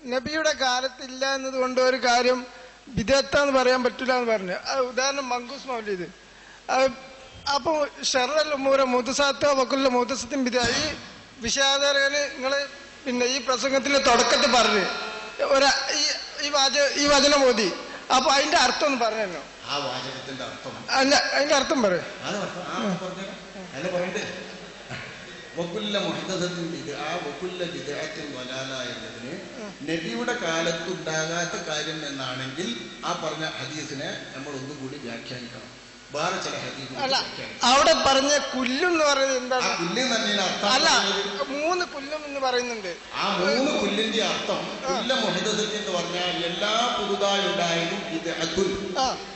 നബിയുടെ കാലത്തില്ല എന്നതുകൊണ്ട് ഒരു കാര്യം ബിദഅത്താന്ന് പറയാൻ പറ്റില്ല എന്ന് പറഞ്ഞു. ഉദാഹരണം മങ്കൂസ് മൗലിദ്. അപ്പൊ ഷർറൽ ഉമൂറ മുഹ്ദസാത്ത് വകുല്ല മുഹ്ദസത്തിൻ ബിദഅ. ഈ വിഷയാധാരകന് നിങ്ങള് പിന്നെ ഈ പ്രസംഗത്തിന്റെ തുടക്കത്തിൽ പറഞ്ഞു ഈ വചനം ഓതി. അപ്പൊ അതിന്റെ അർത്ഥം ഒന്ന് പറഞ്ഞല്ലോ. അല്ല, അതിന്റെ അർത്ഥം പറയും. വകുല്ല മുഹ്ദസത്തിൻ ബിദ്അ വകുല്ല ബിദ്അത്തിൻ ളലാല എന്നതിന് നബിയുടെ കാലത്തുണ്ടാകാത്ത കാര്യം എന്നാണെങ്കിൽ ആ പറഞ്ഞ ഹദീസിനെ നമ്മൾ ഒന്നുകൂടി വ്യാഖ്യാനിക്കണം. വേറെ ചില അല്ല അവിടെ പറഞ്ഞ കുല്ലും എന്ന് പറയുന്നത് എന്താണ്? അല്ല 3 കുല്ലും എന്ന് പറയുന്നുണ്ട്. ആ 3 കുല്ലിന്റെ അർത്ഥം കുല്ല മുഹദസത്ത് എന്ന് പറഞ്ഞാൽ എല്ലാ പുതുതായി ഉണ്ടായതും ബിദ്അത്തുൻ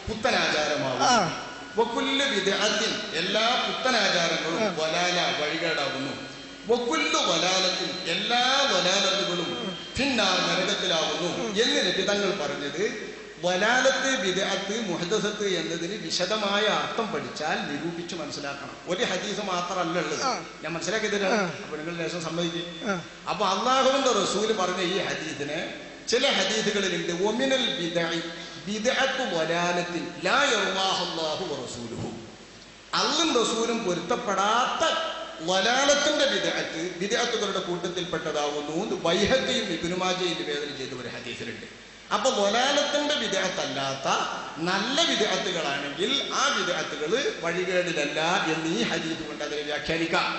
പുത്തനാചാരമാകും. വകുല്ലു ബിദ്അത്തിൻ എല്ലാ പുത്തനാചാരങ്ങളും വലാല വഴികേടാകുന്നു. വകുല്ലു വലാലത്തിൻ എല്ലാ വലാലത്തുകളും ഫിന്നാർ നരകത്തിലാകുന്നു എന്ന് നബിതങ്ങൾ പറഞ്ഞത് വലാലത്ത് ബിദ്അത്ത് മുഹദസത്ത് എന്നതിന് വിശദമായ അർത്ഥം പഠിച്ചാൽ നിരൂപിച്ച് മനസ്സിലാക്കണം. ഒരു ഹദീസ് മാത്രമല്ല ഉള്ളത്. ഞാൻ മനസ്സിലാക്കി തരാം. അപ്പൊ നിങ്ങൾ ലേശം സമ്മതിക്കും. അപ്പൊ അല്ലാഹുവിന്റെ റസൂല് പറഞ്ഞ ഈ ഹദീസിനെ ചില ഹദീസുകളിലുണ്ട് ഒമിനൽ ബിദ്അത്തു വലാലത്തിൻ ലാ യർവാഹു അല്ലാഹു വറസൂലുഹു. അല്ലാഹുവും റസൂലും പൊരുത്തപ്പെടാത്ത വലാലത്തിന്റെ ബിദ്അത്തുകളുടെ കൂട്ടത്തിൽപ്പെട്ടതാകുന്നു. ബൈഹഖിയും ഇബ്നു മാജയും നിവേദനം ചെയ്ത ഒരു ഹദീസിലുണ്ട്. അപ്പൊ വലാലത്തിന്റെ ബിദ്അത്തല്ലാത്ത നല്ല ബിദ്അത്തുകളാണെങ്കിൽ ആ ബിദ്അത്തുകൾ വഴികേടിലല്ല എന്ന് ഈ ഹദീസ് കൊണ്ട് അതിനെ വ്യാഖ്യാനിക്കാം.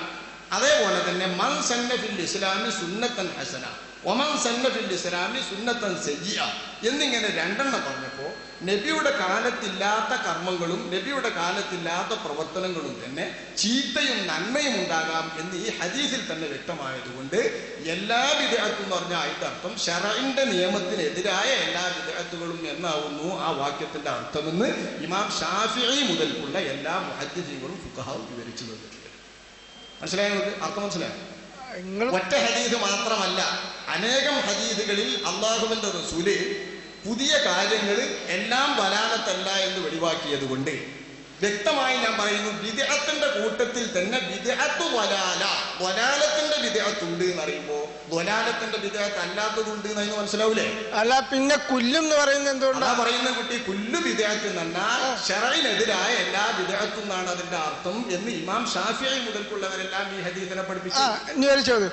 അതേപോലെ തന്നെ മൻ സന്ന ഫിൽ ഇസ്ലാമി സുന്നത്തൻ ഹസന വമൻ സന്ന ഫിൽ ഇസ്ലാമി സുന്നത്തൻ സയ്യിഅ എന്നിങ്ങനെ 2 എണ്ണം പറഞ്ഞപ്പോൾ നബിയുടെ കാലത്തില്ലാത്ത കർമ്മങ്ങളും നബിയുടെ കാലത്തില്ലാത്ത പ്രവർത്തനങ്ങളും തന്നെ ചീത്തയും നന്മയും ഉണ്ടാകാം എന്ന് ഈ ഹദീസിൽ തന്നെ വ്യക്തമായതുകൊണ്ട് എല്ലാ ബിദ്അത്തും എന്ന് പറഞ്ഞാൽ അതിന്റെ അർത്ഥം ശറഇന്റെ നിയമത്തിനെതിരായ എല്ലാ ബിദ്അത്തുകളും എന്നാവുന്നു ആ വാക്യത്തിന്റെ അർത്ഥമെന്ന് ഇമാം ഷാഫിഈ മുതൽക്കുള്ള എല്ലാ മുഹദ്ദിസീങ്ങളും ഫുഖഹാവും വിവരിച്ചു തന്നിട്ടുണ്ട്. മനസ്സിലായോ? അർത്ഥം മനസ്സിലായോ? ഒറ്റ ഹദീസ് മാത്രമല്ല, അനേകം ഹദീസുകളിൽ അല്ലാഹുവിന്റെ റസൂല് പുതിയ കാര്യങ്ങൾ എല്ലാം വലാലത്തല്ല എന്ന് വെളിവാക്കിയത് കൊണ്ട് വ്യക്തമായി ഞാൻ പറയുന്നു, ബിദ്അത്തിന്റെ കൂട്ടത്തിൽ തന്നെ ബിദ്അത്തു വലാല, വലാലത്തിന്റെ ബിദ്അത്തുണ്ട് എന്ന് പറയുമ്പോ വലാലത്തിന്റെ ബിദ്അത്ത് അല്ലാത്തതുണ്ട് എന്ന് മനസ്സിലാവൂലേ? അല്ല പിന്നെ കുല്ലും എന്ന് പറയുന്നത് എന്തുകൊണ്ടാ പറയുന്ന കുട്ടി കുല്ലു ബിദ്അത്ത് എന്നാൽ ശറഇനെതിരായ എല്ലാ ബിദ്അത്തും എന്നാണ് അതിന്റെ അർത്ഥം എന്ന് ഇമാം ഷാഫിഈ മുതൽക്കുള്ളവരെല്ലാം ഈ ഹദീസിനെ പഠിപ്പിച്ചു. ഇനി ഒരു ചോദ്യം,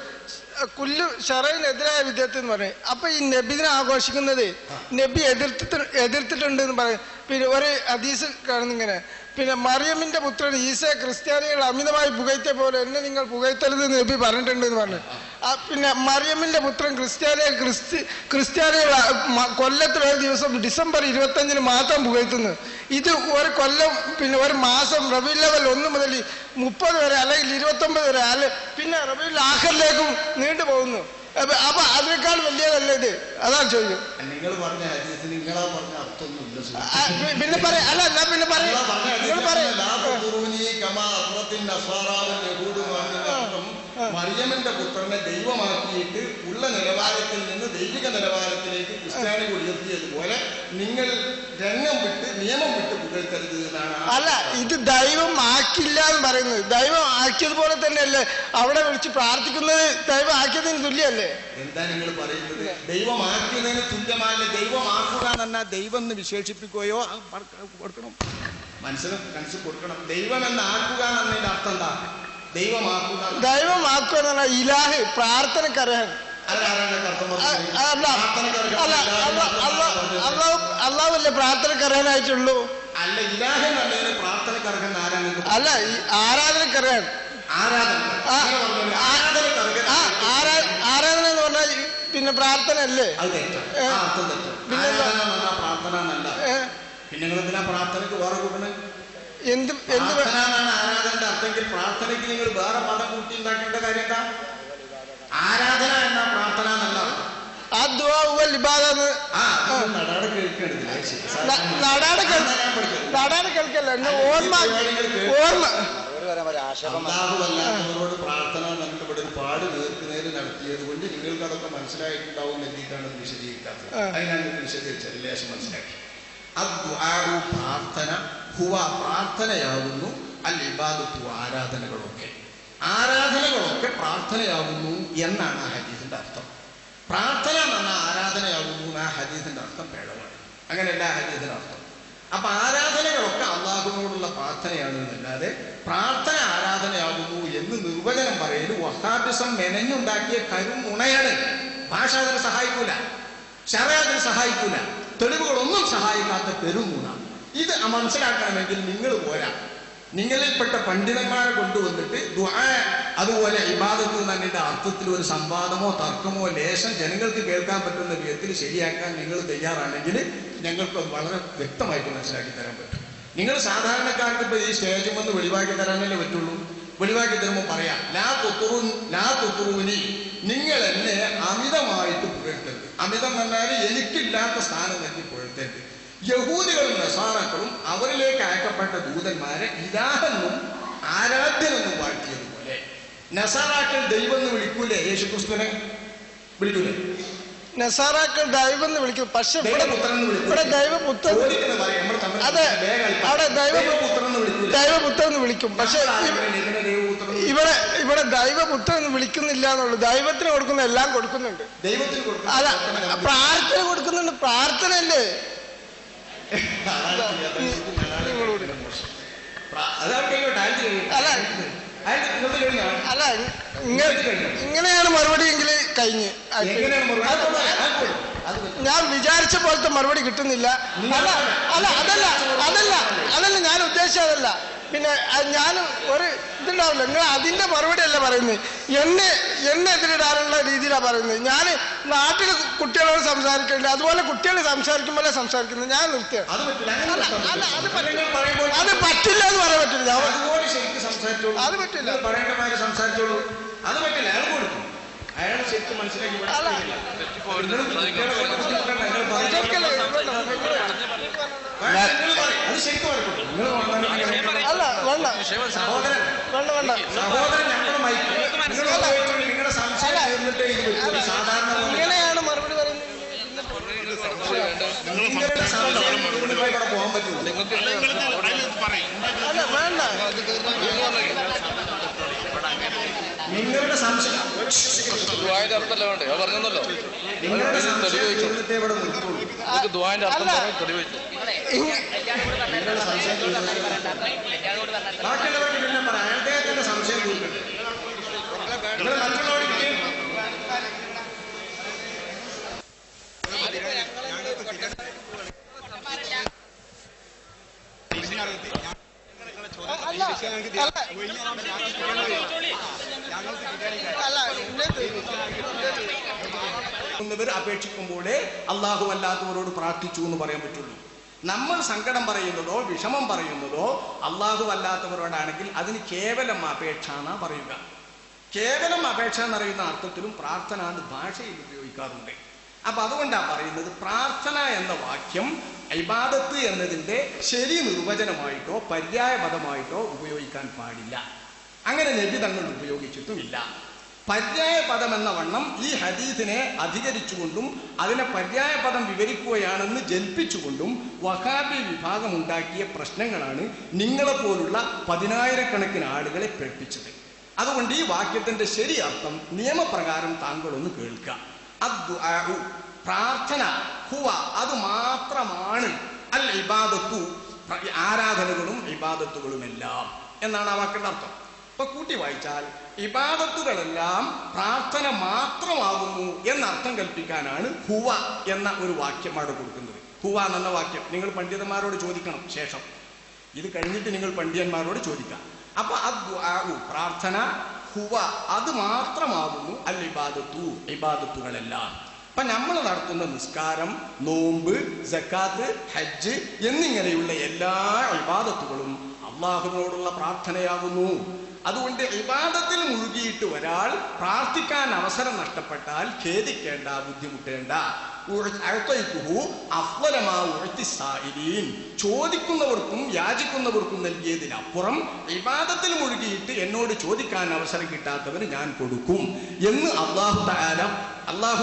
കുല്ലു ശറഇനെതിരായ വിദ്യാർത്ഥി എന്ന് പറയും. അപ്പൊ ഈ നബിദിനെ ആഘോഷിക്കുന്നത് നബി എതിർത്തിട്ടുണ്ട് എന്ന് പറയും. പിന്നെ ഒരു ഹദീസ് കാണുന്നിങ്ങനെ, പിന്നെ മറിയമിന്റെ പുത്രൻ ഈസ ക്രിസ്ത്യാനികൾ അമിതമായി പുകഴ്ത്തിയ പോലെ എന്നെ നിങ്ങൾ പുകഴ്ത്തരുത് എന്ന് നബി പറഞ്ഞിട്ടുണ്ട് എന്ന് പറഞ്ഞു. പിന്നെ മറിയമിന്റെ പുത്രൻ ക്രിസ്ത്യാനികൾ കൊല്ലത്തിലൊരു ദിവസം ഡിസംബർ 25 മാത്രം പുകഴ്ത്തുന്നു. ഇത് ഒരു കൊല്ലം പിന്നെ ഒരു മാസം റബീഉൽ അവ്വൽ 1 മുതൽ 30 വരെ അല്ലെങ്കിൽ 29 വരെ പിന്നെ റബീഉൽ ആഖിറിലേക്കും നീണ്ടു പോകുന്നു. അപ്പൊ അതിനേക്കാൾ വലിയതല്ല ഇത്? അതാണ് ചോദ്യം. നിങ്ങൾ പറഞ്ഞ ഹദീസിന് നിങ്ങളാ പറഞ്ഞ അർത്ഥമൊന്നുമില്ല. പിന്നെ പറയാം. അല്ല എന്നാ പിന്നെ പറയാം. മറിയമിന്റെ പുത്രനെ ദൈവമാക്കിയിട്ട് ഉള്ള നിലവാരത്തിൽ നിന്ന് ദൈവിക നിലവാരത്തിലേക്ക് ക്രിസ്ത്യാനികൾ ഉയർത്തിയതുപോലെ നിങ്ങൾ രംഗം വിട്ട് നിയമം വിട്ട് പുകഴ്ത്തരുത് എന്നാണ്. അല്ല, ഇത് ദൈവം ആക്കില്ല എന്ന് പറയുന്നത്. ദൈവം ആക്കിയതുപോലെ തന്നെയല്ലേ അവിടെ വിളിച്ച് പ്രാർത്ഥിക്കുന്നത്? ദൈവം ആക്കിയതിന് തുല്യല്ലേ? എന്താ നിങ്ങൾ പറയുന്നത്? ദൈവമാക്കിയതിന് തുല്യമായല്ലേ? ദൈവമാക്കുക എന്ന് പറഞ്ഞാൽ ദൈവം എന്ന് വിശേഷിപ്പിക്കുകയോ കൊടുക്കണം, മനസ്സിൽ കൊടുക്കണം. ദൈവം എന്ന് ആക്കുക എന്നതിന്റെ അർത്ഥം എന്താ? ദൈവമാക്കുക എന്ന് പറഞ്ഞാൽ ഇലാഹ്, പ്രാർത്ഥനക്കർഹൻ. അള്ളാഹുവല്ലേ പ്രാർത്ഥനക്കർഹനായിട്ടുള്ളൂ? അല്ല, ഇലാഹ് എന്നതിന് പ്രാർത്ഥനക്കർഹൻ ആരാണ്? അല്ല, ആരാധനക്കർഹൻ. ആരാധന എന്ന് പറഞ്ഞാൽ പിന്നെ പ്രാർത്ഥന അല്ലേ? പിന്നെ പ്രാർത്ഥന എന്നല്ല. പിന്നെ നിങ്ങൾ പ്രാർത്ഥനക്ക് വേറെ കൂട്ടണേ? എന്ത് ആരാധനയുടെ അർത്ഥമെങ്കിൽ പ്രാർത്ഥനയ്ക്ക് നിങ്ങൾ വേറെ പദം കൂട്ടി ഉണ്ടാക്കേണ്ട കാര്യം എന്താ? ആരാധന എന്ന പ്രാർത്ഥന എന്നല്ല. അല്ലാഹുവല്ലാത്തവരോട് പ്രാർത്ഥന നമുക്ക് ഇവിടെ ഒരുപാട് നേർക്കുനേര് നടത്തിയത് കൊണ്ട് നിങ്ങൾക്ക് അതൊക്കെ മനസ്സിലായിട്ടുണ്ടാവും എന്നിട്ടാണ് വിശദീകരിക്കാത്തത്. അതിനാണ് വിശദീകരിച്ചത്. ലേശം മനസ്സിലാക്കി. പ്രാർത്ഥന ഹുവ, പ്രാർത്ഥനയാകുന്നു. അൽ ഇബാദത്തു, ആരാധനകളൊക്കെ. ആരാധനകളൊക്കെ പ്രാർത്ഥനയാകുന്നു എന്നാണ് ആ ഹദീസിന്റെ അർത്ഥം. പ്രാർത്ഥന എന്ന് പറഞ്ഞാൽ ആരാധനയാകുന്നു ആ ഹദീസിന്റെ അർത്ഥം പേടമാണ്. അങ്ങനെയല്ല ഹദീസിന്റെ അർത്ഥം. അപ്പൊ ആരാധനകളൊക്കെ അള്ളാഹുവിനോടുള്ള പ്രാർത്ഥനയാണ് എന്നല്ലാതെ പ്രാർത്ഥന ആരാധനയാകുന്നു എന്ന് നിർവചനം പറയല് വഹാബിസം മെനഞ്ഞുണ്ടാക്കിയ കരുമുണയാണ്. ഭാഷ അതിന് സഹായിക്കൂല, ശറഅ അതിന് സഹായിക്കൂല, തെളിവുകളൊന്നും സഹായിക്കാത്ത പെരുമുണ. ഇത് മനസ്സിലാക്കണമെങ്കിൽ നിങ്ങൾ പോരാ. നിങ്ങളിൽപ്പെട്ട പണ്ഡിതന്മാരെ കൊണ്ടുവന്നിട്ട് ദുആ അതുപോലെ ഇബാദത്ത് തന്നെ അർത്ഥത്തിൽ ഒരു സംവാദമോ തർക്കമോ ലേശം ജനങ്ങൾക്ക് കേൾക്കാൻ പറ്റുന്ന വിധത്തിൽ ശരിയാക്കാൻ നിങ്ങൾ തയ്യാറാണെങ്കിൽ ഞങ്ങൾക്ക് അത് വളരെ വ്യക്തമായിട്ട് മനസ്സിലാക്കി തരാൻ പറ്റും. നിങ്ങൾ സാധാരണക്കാർക്ക് ഇപ്പൊ ഈ സ്റ്റേജിൽ വന്ന് വെളിവാക്കി തരാനല്ലേ പറ്റുള്ളൂ. വെളിവാക്കി തരുമ്പോൾ പറയാം ലാ തുത്തുറൂനി, നിങ്ങൾ എന്നെ അമിതമായിട്ട് പുകഴ്ത്തരുത്. അമിതം പറഞ്ഞാൽ എനിക്കില്ലാത്ത സ്ഥാനം നൽകി പുകഴ്ത്തരുത്. യഹൂദികളും നസാറാക്കളും അവരിലേക്ക് അയക്കപ്പെട്ട ദൂതന്മാരെ ഇലാഹെന്നും ആരാധ്യനെന്നും വാഴ്ത്തിയതുപോലെ നസാറാക്കൾ ദൈവം എന്ന് വിളിക്കൂലേ? യേശുക്രിസ്തുവിനെ വിളിക്കൂലേ? നസാറാക്കൾ ദൈവം എന്ന് വിളിക്കും. പക്ഷെ ഇവിടെ ദൈവപുത്രൻ, അതെ, അവിടെ ദൈവപുത്രൻ എന്ന് വിളിക്കും. പക്ഷെ ഇവിടെ ദൈവപുത്രൻ എന്ന് വിളിക്കുന്നില്ല എന്നുള്ളു. ദൈവത്തിന് കൊടുക്കുന്ന എല്ലാം കൊടുക്കുന്നുണ്ട്. അല്ല, പ്രാർത്ഥന കൊടുക്കുന്നുണ്ട്. പ്രാർത്ഥനയല്ലേ? അല്ല, ഇങ്ങനെയാണ് മറുപടിയെങ്കിൽ കഴിഞ്ഞ്. ഞാൻ വിചാരിച്ച പോലത്തെ മറുപടി കിട്ടുന്നില്ല. അതല്ല ഞാൻ ഉദ്ദേശിച്ചതല്ല. പിന്നെ ഞാൻ ഒരു ഇതുണ്ടാവില്ല. നിങ്ങൾ അതിന്റെ മറുപടി അല്ല പറയുന്നത്, എന്നെ എതിരിടാനുള്ള രീതിയിലാണ് പറയുന്നത്. ഞാൻ നാട്ടിൽ കുട്ടികളോട് സംസാരിക്കുന്നുണ്ട്, അതുപോലെ കുട്ടികൾ സംസാരിക്കുമ്പോഴേ സംസാരിക്കുന്നത്. ഞാൻ നിർത്തിയാണ്. അത് പറ്റില്ല എന്ന് പറയാൻ പറ്റില്ല. അത് പറ്റില്ല. അത് പറ്റില്ല. അയാൾ ശരിക്കും മനസ്സിലാക്കി അത് ശരിക്കും ഇങ്ങനെയാണ് മറുപടി പറയുന്നത്. പോകാൻ പറ്റുമോ? അല്ല, വേണ്ട. നിങ്ങളുടെ സംശയം അദ്ദേഹത്തിന്റെ സംശയം അപേക്ഷിക്കുമ്പോഴേ അള്ളാഹു അല്ലാത്തവരോട് പ്രാർത്ഥിച്ചു എന്ന് പറയാൻ പറ്റുള്ളൂ. നമ്മൾ സങ്കടം പറയുന്നതോ വിഷമം പറയുന്നതോ അള്ളാഹു അല്ലാത്തവരോടാണെങ്കിൽ അതിന് കേവലം അപേക്ഷ എന്നാ പറയുക. കേവലം അപേക്ഷ എന്നറിയുന്ന അർത്ഥത്തിലും പ്രാർത്ഥന ഭാഷയിൽ ഉപയോഗിക്കാറുണ്ട്. അപ്പൊ അതുകൊണ്ടാണ് പറയുന്നത് പ്രാർത്ഥന എന്ന വാക്യം ഇബാദത്ത് എന്നതിൻ്റെ ശരി നിർവചനമായിട്ടോ പര്യായ പദമായിട്ടോ ഉപയോഗിക്കാൻ പാടില്ല. അങ്ങനെ നബി തങ്ങൾ ഉപയോഗിച്ചിട്ടുമില്ല. പര്യായ പദം എന്ന വണ്ണം ഈ ഹദീസിനെ അധികരിച്ചുകൊണ്ടും അതിനെ പര്യായ പദം വിവരിക്കുകയാണെന്ന് ജൽപ്പിച്ചുകൊണ്ടും വഹാബി വിഭാഗം ഉണ്ടാക്കിയ പ്രശ്നങ്ങളാണ് നിങ്ങളെപ്പോലുള്ള 10,000-കണക്കിന് ആളുകളെ പ്രേരിപ്പിച്ചത്. അതുകൊണ്ട് ഈ വാക്യത്തിന്റെ ശരി അർത്ഥം നിയമപ്രകാരം താങ്കളൊന്ന് കേൾക്കുക. അദ്ദുആഉ, പ്രാർത്ഥന, ഹുവ, അത് മാത്രമാണ്, അൽ ഇബാദത്തു, ആരാധനകളും ഇബാദത്തുകളുമെല്ലാം എന്നാണ് ആ വാക്കിന്റെ അർത്ഥം. ഇപ്പൊ കൂട്ടി വായിച്ചാൽ ഇബാദത്തുകളെല്ലാം പ്രാർത്ഥന മാത്രമാകുന്നു എന്നർത്ഥം കൽപ്പിക്കാനാണ് ഹുവ എന്ന ഒരു വാക്യം അവിടെ കൊടുക്കുന്നത്. ഹുവ എന്ന വാക്യം നിങ്ങൾ പണ്ഡിതന്മാരോട് ചോദിക്കണം. ശേഷം ഇത് കഴിഞ്ഞിട്ട് നിങ്ങൾ പണ്ഡിതന്മാരോട് ചോദിക്കാം. അപ്പൊ അദ്ദുആഉ, പ്രാർത്ഥന, ഹുവ, അത് മാത്രമാകുന്നു അൽ ഇബാദത്തു, ഇബാദത്തുകളെല്ലാം. അപ്പൊ നമ്മൾ നടത്തുന്ന നിസ്കാരം, നോമ്പ്, സക്കാത്ത്, ഹജ്ജ് എന്നിങ്ങനെയുള്ള എല്ലാ ഇബാദത്തുകളും അള്ളാഹുവിനോടുള്ള പ്രാർത്ഥനയാകുന്നു. അതുകൊണ്ട് ഇബാദത്തിൽ മുഴുകിയിട്ട് ഒരാൾ പ്രാർത്ഥിക്കാൻ അവസരം നഷ്ടപ്പെട്ടാൽ ഖേദിക്കേണ്ട, ബുദ്ധിമുട്ടേണ്ട. ചോദിക്കുന്നവർക്കും യാചിക്കുന്നവർക്കും നൽകിയതിനപ്പുറം ഇബാദത്തിൽ മുഴുകിയിട്ട് എന്നോട് ചോദിക്കാൻ അവസരം കിട്ടാത്തവന് ഞാൻ കൊടുക്കും എന്ന് അല്ലാഹു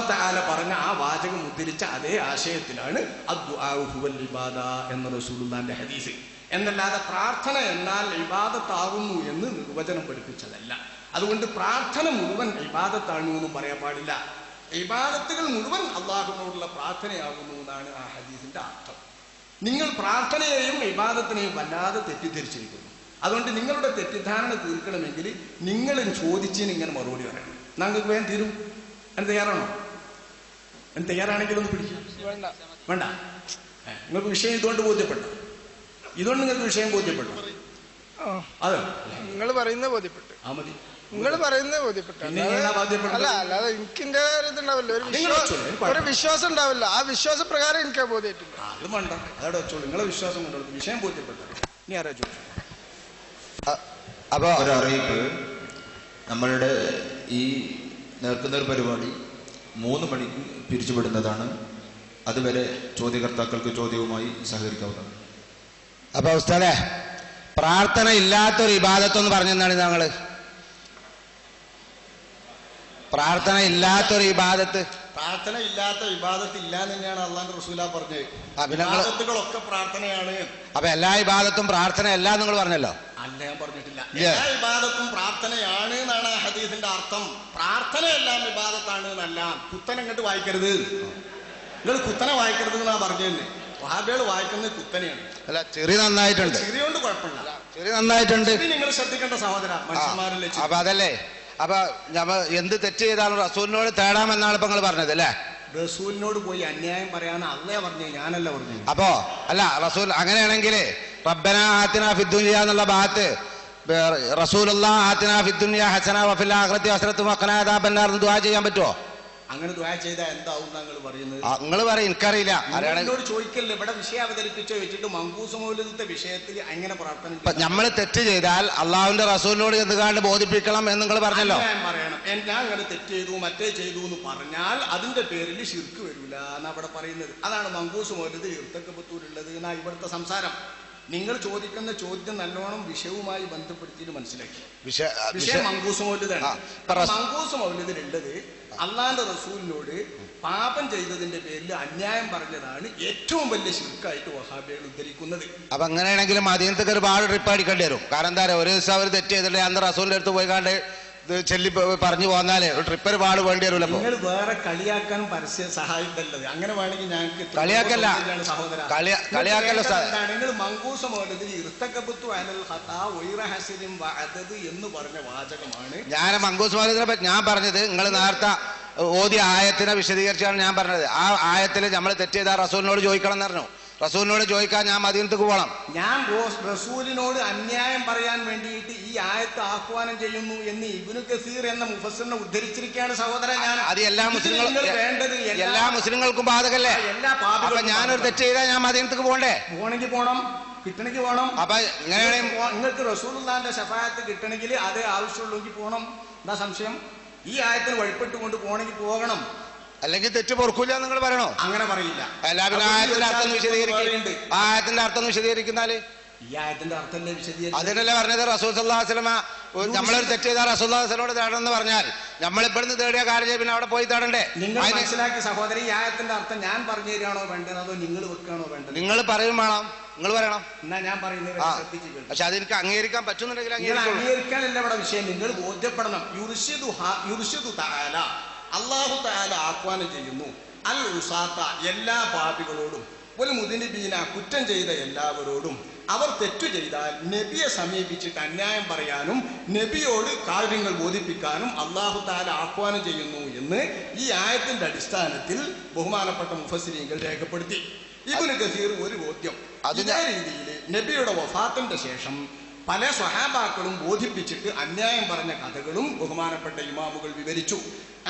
തആല പറഞ്ഞ ആ വാചകം ഉദ്ധരിച്ച അതേ ആശയത്തിലാണ് അദ്ദുആഉ ഹുവൽ ഇബാദ എന്ന റസൂലുള്ളാഹിന്റെ ഹദീസ്. എന്നല്ലാതെ പ്രാർത്ഥന എന്നാൽ ഇബാദത്താകുന്നു എന്ന് നിർവചനം പഠിപ്പിച്ചതല്ല. അതുകൊണ്ട് പ്രാർത്ഥന മുഴുവൻ ഇബാദത്താണ് എന്നും പറയാൻ പാടില്ല. ഇബാദത്തുകൾ മുഴുവൻ അള്ളാഹുവിനോടുള്ള പ്രാർത്ഥനയാകുന്നു എന്നാണ് ആ ഹദീസിന്റെ അർത്ഥം. നിങ്ങൾ പ്രാർത്ഥനയെയും ഇബാദത്തിനെയും വല്ലാതെ തെറ്റിദ്ധരിച്ചിരിക്കുന്നു. അതുകൊണ്ട് നിങ്ങളുടെ തെറ്റിദ്ധാരണ തീർക്കണമെങ്കിൽ നിങ്ങളും ചോദിച്ചതിന് ഇങ്ങനെ മറുപടി പറയണം. നിങ്ങൾക്ക് വേഗം തീരും. അതിന് തയ്യാറാണോ? അതിന് തയ്യാറാണെങ്കിൽ ഒന്ന് പിടിക്കും. വേണ്ട, നിങ്ങൾക്ക് വിഷയം ഇതുകൊണ്ട് ബോധ്യപ്പെട്ടു. ഇതുകൊണ്ട് നിങ്ങൾക്ക് വിഷയം ബോധ്യപ്പെട്ടു. അത് നിങ്ങൾ പറയുന്നത് ബോധ്യപ്പെട്ടു. നിങ്ങൾ പറയുന്നത് ബോധ്യപ്പെട്ടു. അല്ല അല്ലാതെ എനിക്ക് എന്റെ ഇതുണ്ടാവില്ല, ഒരു വിശ്വാസം ഉണ്ടാവില്ല. ആ വിശ്വാസപ്രകാരം എനിക്ക് ബോധ്യമായിട്ടില്ല. അത് വേണ്ട, അതവിടെ വെച്ചോളൂ. നിങ്ങളെ വിശ്വാസം കൊണ്ടുള്ള വിഷയം ബോധ്യപ്പെട്ടു. ഇനി ആരാ ചോദിച്ചു? അപ്പൊ ഒരറിയിപ്പ്, നമ്മളുടെ ഈ നേർക്കുന്നൊരു പരിപാടി 3 മണിക്ക് പിരിച്ചുവിടുന്നതാണ്. അതുവരെ ചോദ്യകർത്താക്കൾക്ക് ചോദ്യവുമായി സഹകരിക്കാവുന്നതാണ്. അപ്പൊ ഉസ്താദേ, പ്രാർത്ഥന ഇല്ലാത്തൊരു ഇബാദത്തെന്ന് പറഞ്ഞെന്നാണ് ഞങ്ങള്. പ്രാർത്ഥന ഇല്ലാത്തൊരു ഇബാദത്ത്, പ്രാർത്ഥന ഇല്ലാത്ത ഇബാദത്ത് ഇല്ല എന്ന് തന്നെയാണ് അള്ളാന്റെ റസൂല പറഞ്ഞത്. ഇബാദത്തുകളൊക്കെ പ്രാർത്ഥനയാണ്. അപ്പൊ എല്ലാ ഇബാദത്തും പ്രാർത്ഥന അല്ല നിങ്ങൾ പറഞ്ഞല്ലോ. അല്ല, ഞാൻ പറഞ്ഞിട്ടില്ല. എല്ലാ ഇബാദത്തും പ്രാർത്ഥനയാണ് എന്നാണ് ആ ഹദീസിന്റെ അർത്ഥം. പ്രാർത്ഥനയെല്ലാം ഇബാദത്താണ് എന്നല്ല. കുത്തനെ അങ്ങോട്ട് വായിക്കരുത്, നിങ്ങൾ കുത്തനെ വായിക്കരുത് എന്നാ പറഞ്ഞത്. വഹാബികൾ വായിക്കുന്നത് കുത്തനെയാണ്. അല്ല, ചെറിയ നന്നായിട്ടുണ്ട്. ചെറിയ കൊണ്ട് കുഴപ്പമില്ല, ചെറിയ നന്നായിട്ടുണ്ട്. നിങ്ങൾ ശ്രദ്ധിക്കേണ്ട സഹോദര, മനുഷ്യന്മാരല്ലേ. അപ്പൊ അതല്ലേ, അപ്പൊ ഞമ്മ എന്ത് തെറ്റ് ചെയ്താലും റസൂലിനോട് തേടാമെന്നാണ് ഇപ്പൊ നിങ്ങൾ പറഞ്ഞത് അല്ലേ? റസൂലിനോട് പോയി അന്യായം പറയാൻ അല്ലേ പറഞ്ഞു, ഞാനല്ല പറഞ്ഞു. അപ്പോ അല്ല, റസൂൽ അങ്ങനെയാണെങ്കിൽ റബ്ബനാ ആതിനാ ഫിദ്ദുനിയ എന്നുള്ള ഭാഗത്ത് റസൂലുള്ളാഹി ആതിനാ ഫിദ്ദുനിയ ഹസന വഫിൽ ആഖിറതി ഹസനത്തും വഖനാ അദാബന്നാർ എന്ന് ദുആ ചെയ്യാൻ പറ്റുമോ? അങ്ങനെ ദുആ ചെയ്താൽ എന്താവും നിങ്ങൾ പറയുന്നത്? നിങ്ങൾ പറയും, എനിക്കറിയില്ല. എന്നോട് ചോദിക്കല്ലേ. ഇവിടെ വിഷയം അവതരിപ്പിച്ചോ വെച്ചിട്ട് മങ്കൂസ് മൗലിദത്തെ വിഷയത്തിൽ അങ്ങനെ പ്രാർത്ഥന നമ്മൾ തെറ്റ് ചെയ്താൽ അള്ളാഹുവിന്റെ റസൂലിനോട് എന്തുകൊണ്ട് ബോധിപ്പിക്കണം എന്ന് നിങ്ങൾ പറഞ്ഞല്ലോ. ഞാൻ പറയണം, ഞാൻ അങ്ങനെ തെറ്റ് ചെയ്തു മറ്റേ ചെയ്തു എന്ന് പറഞ്ഞാൽ അതിന്റെ പേരിൽ ശിർക്ക് വരൂല എന്നാ അവിടെ പറയുന്നത്. അതാണ് മങ്കൂസ് മൗലിദ് ഇർത്തക്കബത്തൂരുള്ളത് എന്നാ ഇവിടുത്തെ സംസാരം. നിങ്ങൾ ചോദിക്കുന്ന ചോദ്യം നല്ലോണം വിഷയവുമായി ബന്ധപ്പെടുത്തിയിട്ട് മനസ്സിലാക്കി. വിഷയം മങ്കൂസ് മൗലിദാണ്. മങ്കൂസ് മൗലിദിലുള്ളത് അള്ളാന്റെ റസൂലിനോട് പാപം ചെയ്തതിന്റെ പേരിൽ അന്യായം പറഞ്ഞതാണ് ഏറ്റവും വലിയ ശിർക്കായിട്ട് വഹാബികൾ ഉദ്ധരിക്കുന്നത്. അപ്പൊ അങ്ങനെയാണെങ്കിൽ മദീനത്തേക്ക് ഒരുപാട് ട്രിപ്പ് അടിക്കേണ്ടി വരും. കാരണം എന്താ പറയുക, ഒരു ദിവസം അവർ തെറ്റ് ചെയ്തിട്ട് അന്ന് റസൂലിന്റെ അടുത്ത് പോയിക്കാണ്ട് ചെല്ലി പറഞ്ഞു പോന്നാലേ ട്രിപ്പ് ഒരുപാട് വേണ്ടി വരുമല്ലോ. നിങ്ങൾ വേറെ കളിയാക്കാൻ പരസ്യ സഹായിക്കല്ലത്. അങ്ങനെ വേണമെങ്കിൽ ഞങ്ങൾക്ക് കളിയാക്കല്ല, കളിയാക്കല്ല. നിങ്ങൾ മങ്കൂസ മൗലിദിൽ ഇർത്തഖബത്തു അലൽ ഖതാ വൈറ ഹസരിൻ വഅദദ് എന്ന് പറഞ്ഞ വാചകമാണ്. ഞാൻ മങ്കൂസ് മൗലിദിനെ പറ്റി ഞാൻ പറഞ്ഞത്, നിങ്ങൾ നേരത്തെ ഓതിയ ആയത്തിനെ വിശദീകരിച്ചാണ് ഞാൻ പറഞ്ഞത്. ആ ആയത്തിൽ നമ്മൾ തെറ്റ് ചെയ്താൽ റസൂലിനോട് ചോദിക്കണം എന്ന് പറഞ്ഞു. റസൂലിനോട് ചോദിക്കാൻ ഞാൻ മദീനത്തേക്ക് പോകണം. ഞാൻ റസൂലിനോട് അന്യായം പറയാൻ വേണ്ടിയിട്ട് ഈ ആയത്ത് ആഹ്വാനം ചെയ്യുന്നു എന്ന് ഇബ്നു കസീർ എന്ന മുഫസ്സിറിനെ ഉദ്ധരിച്ചിരിക്കുകയാണ് സഹോദരൻ. ഞാൻ അത് എല്ലാ മുസ്ലിങ്ങൾക്കും ബാധകല്ലേ? അപ്പൊ ഞാനൊരു തെറ്റ് ചെയ്താൽ ഞാൻ മദീനത്തേക്ക് പോകണ്ടേ? പോണെങ്കിൽ പോണം, കിട്ടണമെങ്കിൽ പോണം. അപ്പൊ നിങ്ങൾക്ക് റസൂലുള്ളാഹിന്റെ ശഫാഅത്ത് കിട്ടണമെങ്കിൽ അത് ആവശ്യമുള്ളെങ്കിൽ പോകണം. എന്താ സംശയം? ഈ ആയത്തിന് വഴിപ്പെട്ടുകൊണ്ട് പോകണമെങ്കിൽ പോകണം. അല്ലെങ്കിൽ തെറ്റ് പൊറുക്കൂല നിങ്ങൾ പറയണോ? അങ്ങനെ പറയില്ല. ആയത്തിന്റെ അർത്ഥം വിശദീകരിക്കുന്നുണ്ട്. ആ ആയത്തിന്റെ അർത്ഥം വിശദീകരിക്കുന്നാല് ഈ ആയത്തിന്റെ അർത്ഥം അതിനല്ലേ പറഞ്ഞത്? റസൂൽ സല്ലല്ലാഹു അലൈഹി വസല്ലമ നമ്മളൊരു തെറ്റ് ചെയ്താൽ റസൂൽ സല്ലല്ലാഹു അലൈഹി വസല്ലമയോട് തേടണം എന്ന് പറഞ്ഞാൽ നമ്മൾ ഇവിടുന്ന് തേടിയ കാര്യം പിന്നെ അവിടെ പോയി തേടണ്ടേ? നിങ്ങൾ മനസ്സിലാക്കി സഹോദരി, ഈ ആയത്തിന്റെ അർത്ഥം ഞാൻ പറഞ്ഞു തരികയാണോ വേണ്ടത് അതോ നിങ്ങൾ വെക്കുകയാണോ വേണ്ടത്? നിങ്ങൾ പറയും വേണം, നിങ്ങൾ പറയണം. എന്നാ ഞാൻ പറയുന്നത് പക്ഷെ അതെനിക്ക് അംഗീകരിക്കാൻ പറ്റുന്നുണ്ടെങ്കിൽ അംഗീകരിക്കാനല്ല ഇവിടെ വിഷയം. നിങ്ങൾ ബോധ്യപ്പെടണം. യുർഷിദു തആല, അല്ലാഹു തആല ആഹ്വാനം ചെയ്യുന്നു അൽ ഉസാത്ത, എല്ലാ പാപികളോടും, ഒരു മുദ്നിബീന, കുറ്റം ചെയ്ത എല്ലാവരോടും, അവർ തെറ്റു ചെയ്താൽ നബിയെ സമീപിച്ചിട്ട് അന്യായം പറയാനും നബിയോട് കാര്യങ്ങൾ ബോധിപ്പിക്കാനും അല്ലാഹു തആല ആഹ്വാനം ചെയ്യുന്നു എന്ന് ഈ ആയത്തിന്റെ അടിസ്ഥാനത്തിൽ ബഹുമാനപ്പെട്ട മുഫസ്സിരീങ്ങൾ രേഖപ്പെടുത്തി. ഇബ്നു കസീർ ഒരു ബോധ്യം. അതേ രീതിയിൽ നബിയുടെ വഫാത്തിന്റെ ശേഷം പല സ്വഹാബാക്കളും ബോധിപ്പിച്ചിട്ട് അന്യായം പറഞ്ഞ കഥകളും ബഹുമാനപ്പെട്ട ഇമാമുകൾ വിവരിച്ചു.